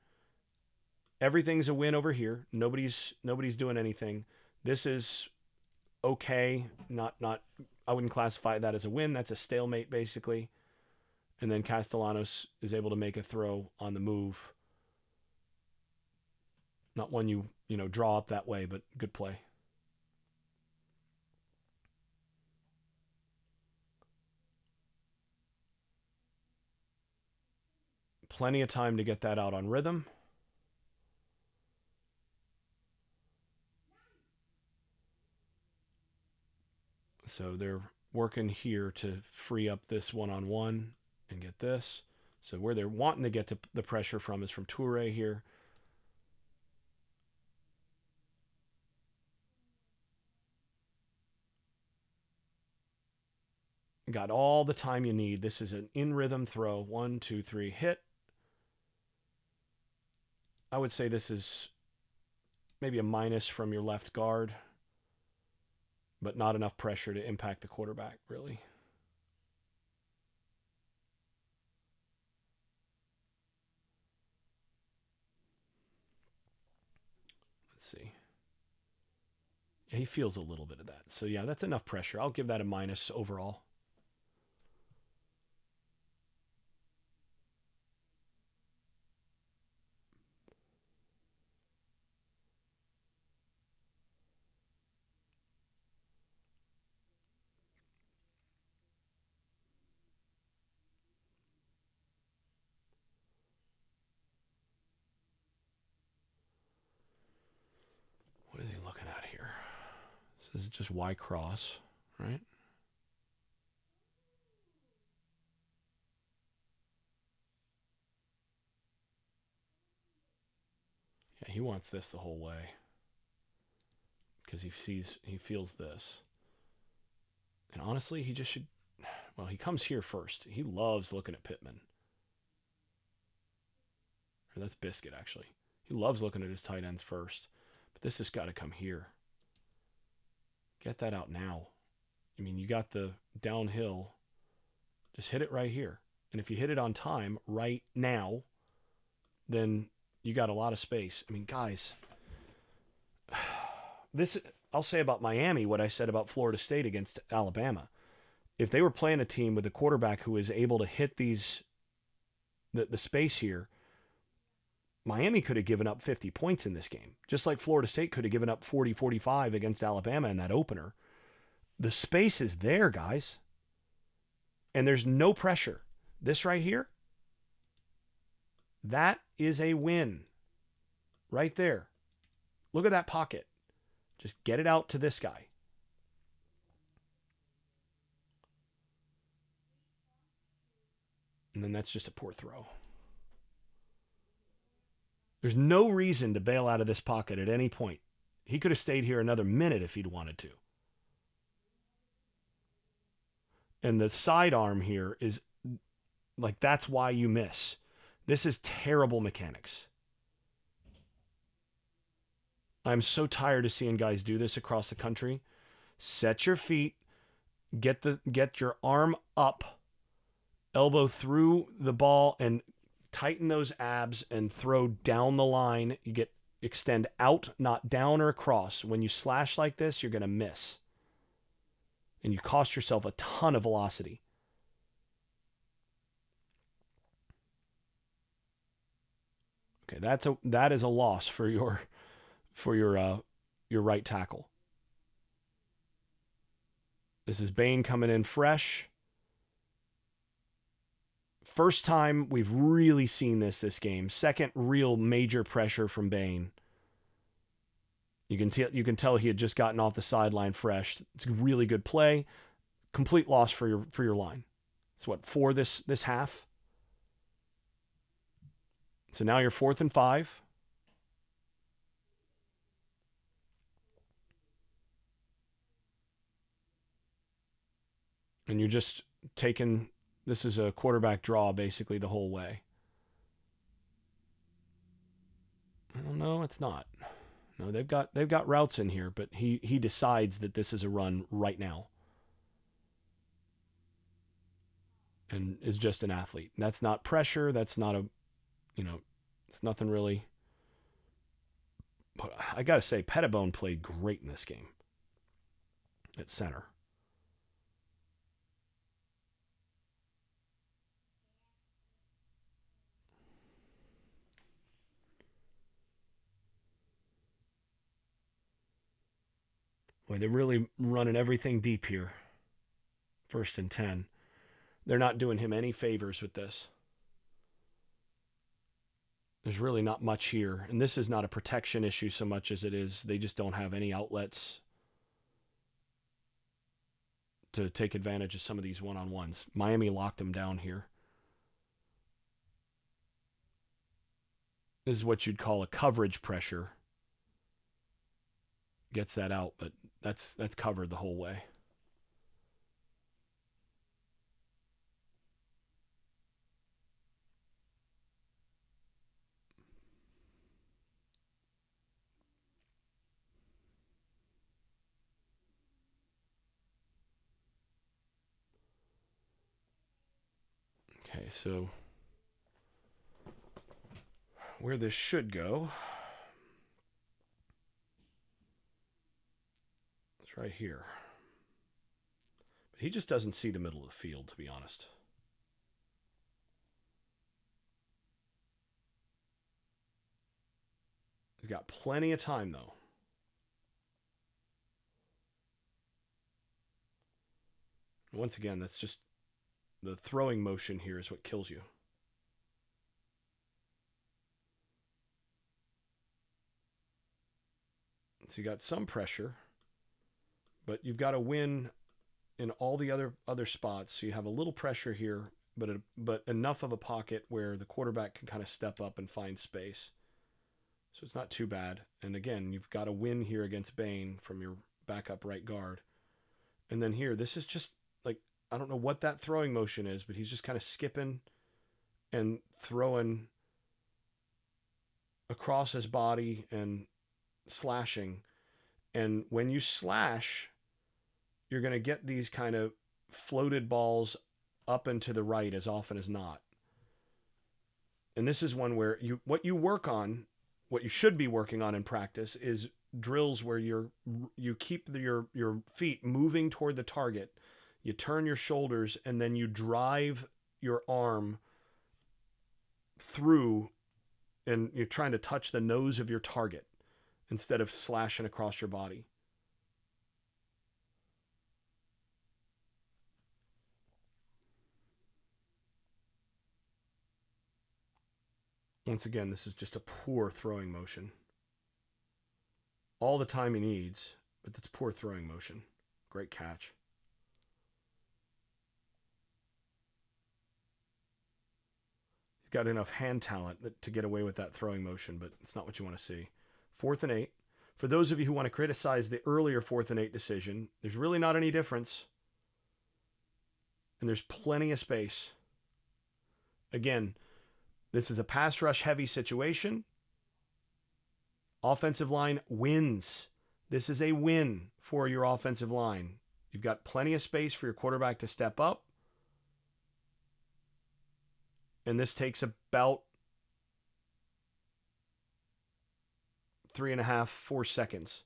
Everything's a win over here. Nobody's doing anything. This is okay. Not. I wouldn't classify that as a win. That's a stalemate basically. And then Castellanos is able to make a throw on the move. Not one you draw up that way, but good play. Plenty of time to get that out on rhythm. So they're working here to free up this one-on-one and get this. So where they're wanting to get to the pressure from is from Toure here. Got all the time you need. This is an in-rhythm throw. 1, 2, 3, hit. I would say this is maybe a minus from your left guard, but not enough pressure to impact the quarterback, really. Let's see. He feels a little bit of that. So, yeah, that's enough pressure. I'll give that a minus overall. What is he looking at here? This is just Y cross, right? Yeah, he wants this the whole way because he feels this. And honestly, he just should. Well, he comes here first. He loves looking at Pittman. Or that's Biscuit, actually. He loves looking at his tight ends first. But this has got to come here. Get that out now. I mean, you got the downhill. Just hit it right here. And if you hit it on time right now, then you got a lot of space. I mean, guys, this I'll say about Miami what I said about Florida State against Alabama. If they were playing a team with a quarterback who is able to hit these the space here, Miami could have given up 50 points in this game, just like Florida State could have given up 40, 45 against Alabama in that opener. The space is there, guys. And there's no pressure. This right here, that is a win right there. Look at that pocket. Just get it out to this guy. And then that's just a poor throw. There's no reason to bail out of this pocket at any point. He could have stayed here another minute if he'd wanted to. And the sidearm here is like, that's why you miss. This is terrible mechanics. I'm so tired of seeing guys do this across the country. Set your feet, get your arm up, elbow through the ball, and tighten those abs and throw down the line. You extend out, not down or across. When you slash like this, you're going to miss. And you cost yourself a ton of velocity. Okay, that is a loss for your right tackle. This is Bain coming in fresh. First time we've really seen this game. Second real major pressure from Bain. You can tell he had just gotten off the sideline fresh. It's a really good play. Complete loss for your line. It's what, 4 this half? So now you're 4th and 5. And you're just taking, this is a quarterback draw basically the whole way. Well, no, it's not. No, they've got routes in here, but he decides that this is a run right now. And is just an athlete. That's not pressure. That's not it's nothing really. But I got to say, Pettibone played great in this game at center. Boy, they're really running everything deep here. 1st and 10. They're not doing him any favors with this. There's really not much here. And this is not a protection issue so much as it is they just don't have any outlets to take advantage of some of these one-on-ones. Miami locked him down here. This is what you'd call a coverage pressure. Gets that out, but that's covered the whole way. so where this should go, it's right here. But he just doesn't see the middle of the field, to be honest. He's got plenty of time, though. Once again, that's just the throwing motion here is what kills you. So you got some pressure, but you've got to win in all the other spots. So you have a little pressure here, but enough of a pocket where the quarterback can kind of step up and find space. So it's not too bad. And again, you've got to win here against Bain from your backup right guard. And then here, this is just like, I don't know what that throwing motion is, but he's just kind of skipping and throwing across his body and slashing. And when you slash, you're going to get these kind of floated balls up and to the right as often as not. And this is one where what you should be working on in practice is drills where you keep your feet moving toward the target. You turn your shoulders and then you drive your arm through and you're trying to touch the nose of your target instead of slashing across your body. Once again, this is just a poor throwing motion. All the time he needs, but that's poor throwing motion. Great catch. He's got enough hand talent to get away with that throwing motion, but it's not what you want to see. 4th and 8. For those of you who want to criticize the earlier 4th and 8 decision, there's really not any difference. And there's plenty of space. Again, this is a pass rush heavy situation. Offensive line wins. This is a win for your offensive line. You've got plenty of space for your quarterback to step up. And this takes about 3.5, 4 seconds.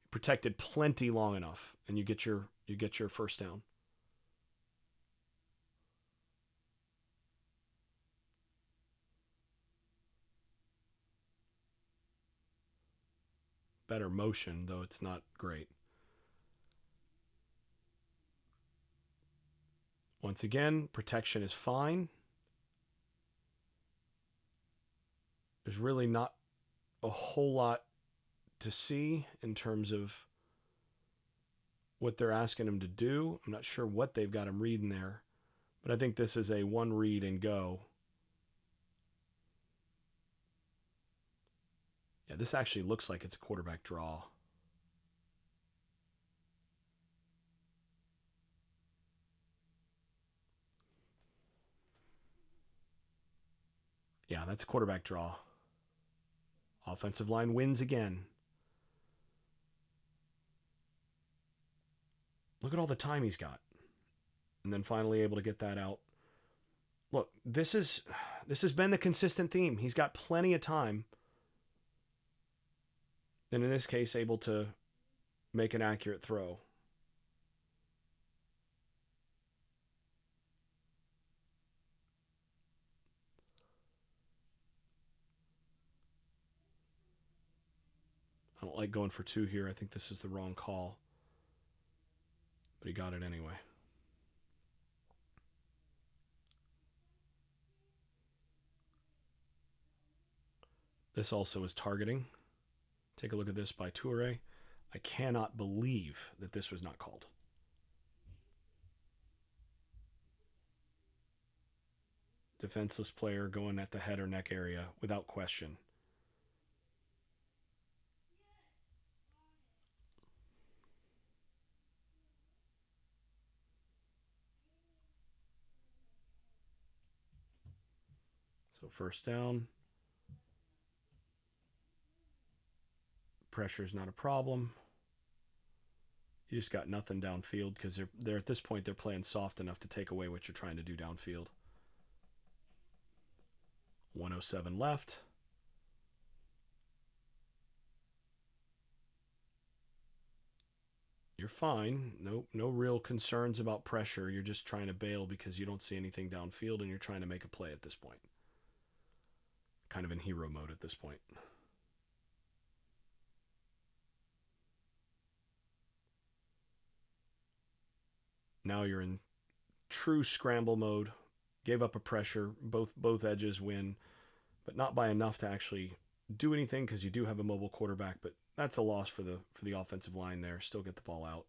You protected plenty long enough, and you get your first down. Better motion, though it's not great. Once again, protection is fine. There's really not a whole lot to see in terms of what they're asking him to do. I'm not sure what they've got him reading there, but I think this is a one read and go. Yeah, this actually looks like it's a quarterback draw. Yeah, that's a quarterback draw. Offensive line wins again. Look at all the time he's got. And then finally able to get that out. Look, this has been the consistent theme. He's got plenty of time. And in this case, able to make an accurate throw. I don't like going for 2 here. I think this is the wrong call. But he got it anyway. This also is targeting. Take a look at this by Toure. I cannot believe that this was not called. Defenseless player going at the head or neck area without question. So first down. Pressure is not a problem. You just got nothing downfield because they're at this point they're playing soft enough to take away what you're trying to do downfield. 107 left. You're fine. No real concerns about pressure. You're just trying to bail because you don't see anything downfield and you're trying to make a play at this point. Kind of in hero mode at this point. Now you're in true scramble mode. Gave up a pressure. Both edges win, but not by enough to actually do anything because you do have a mobile quarterback, but that's a loss for the offensive line there. Still get the ball out.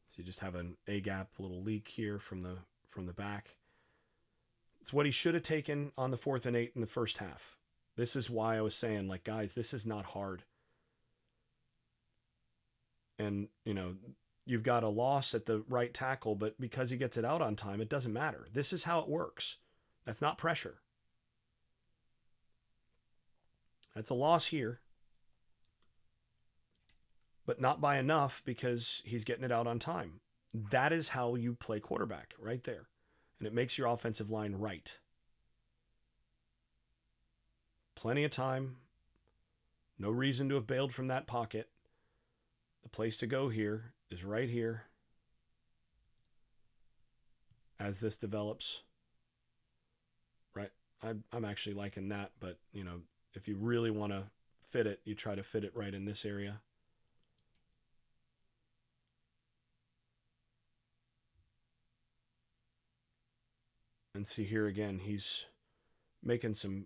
So you just have an A-gap little leak here from the back. It's what he should have taken on the 4th and 8 in the first half. This is why I was saying, like, guys, this is not hard. And, you've got a loss at the right tackle, but because he gets it out on time, it doesn't matter. This is how it works. That's not pressure. That's a loss here, but not by enough because he's getting it out on time. That is how you play quarterback right there. And it makes your offensive line right. Plenty of time. No reason to have bailed from that pocket. The place to go here is right here as this develops. Right? I'm actually liking that, but, if you really want to fit it, you try to fit it right in this area. And see here again, he's making some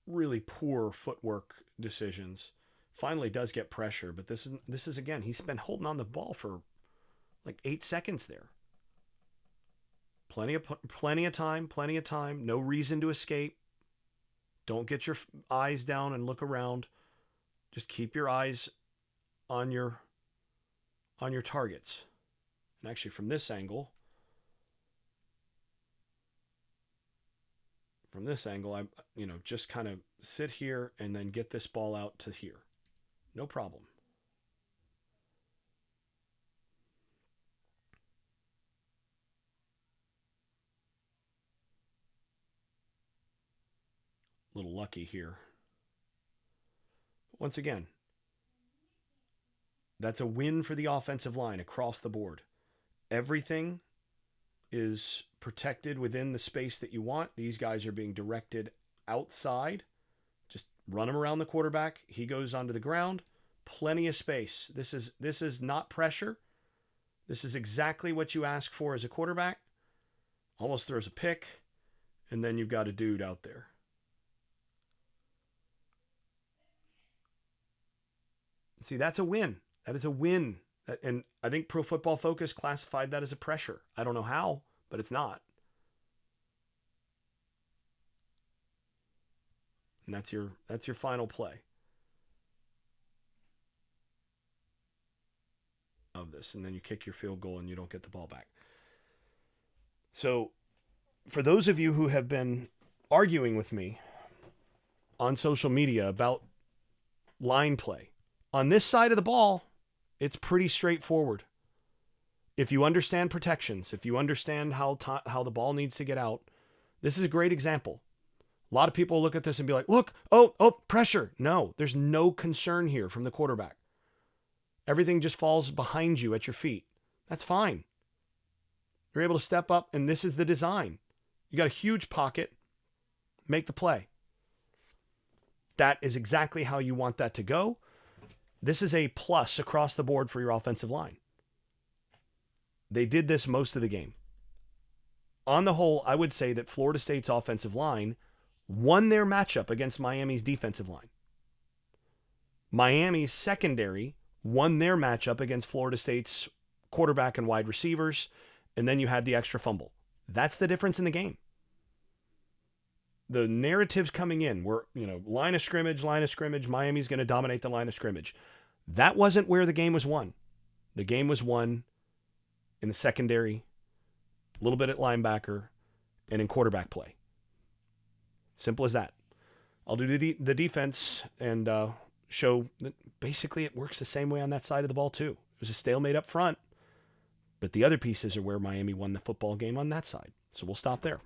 really poor footwork decisions. Finally does get pressure, but this is again, he's been holding on the ball for like 8 seconds there. Plenty of time, no reason to escape. Don't get your eyes down and look around. Just keep your eyes on your targets. And actually from this angle, I, just kind of sit here and then get this ball out to here. No problem. A little lucky here. Once again, that's a win for the offensive line across the board. Everything is protected within the space that you want. These guys are being directed outside. Just run him around the quarterback. He goes onto the ground. Plenty of space. This is not pressure. This is exactly what you ask for as a quarterback. Almost throws a pick, and then you've got a dude out there. See, that's a win. That is a win. And I think Pro Football Focus classified that as a pressure. I don't know how, but it's not. And that's your final play of this. And then you kick your field goal and you don't get the ball back. So for those of you who have been arguing with me on social media about line play, on this side of the ball, it's pretty straightforward. If you understand protections, if you understand how the ball needs to get out, this is a great example. A lot of people look at this and be like, look, oh, pressure. No, there's no concern here from the quarterback. Everything just falls behind you at your feet. That's fine. You're able to step up, and this is the design. You got a huge pocket. Make the play. That is exactly how you want that to go. This is a plus across the board for your offensive line. They did this most of the game. On the whole, I would say that Florida State's offensive line won their matchup against Miami's defensive line. Miami's secondary won their matchup against Florida State's quarterback and wide receivers, and then you had the extra fumble. That's the difference in the game. The narratives coming in were, line of scrimmage, Miami's going to dominate the line of scrimmage. That wasn't where the game was won. The game was won in the secondary, a little bit at linebacker, and in quarterback play. Simple as that. I'll do the defense and show that basically it works the same way on that side of the ball too. It was a stalemate up front, but the other pieces are where Miami won the football game on that side. So we'll stop there.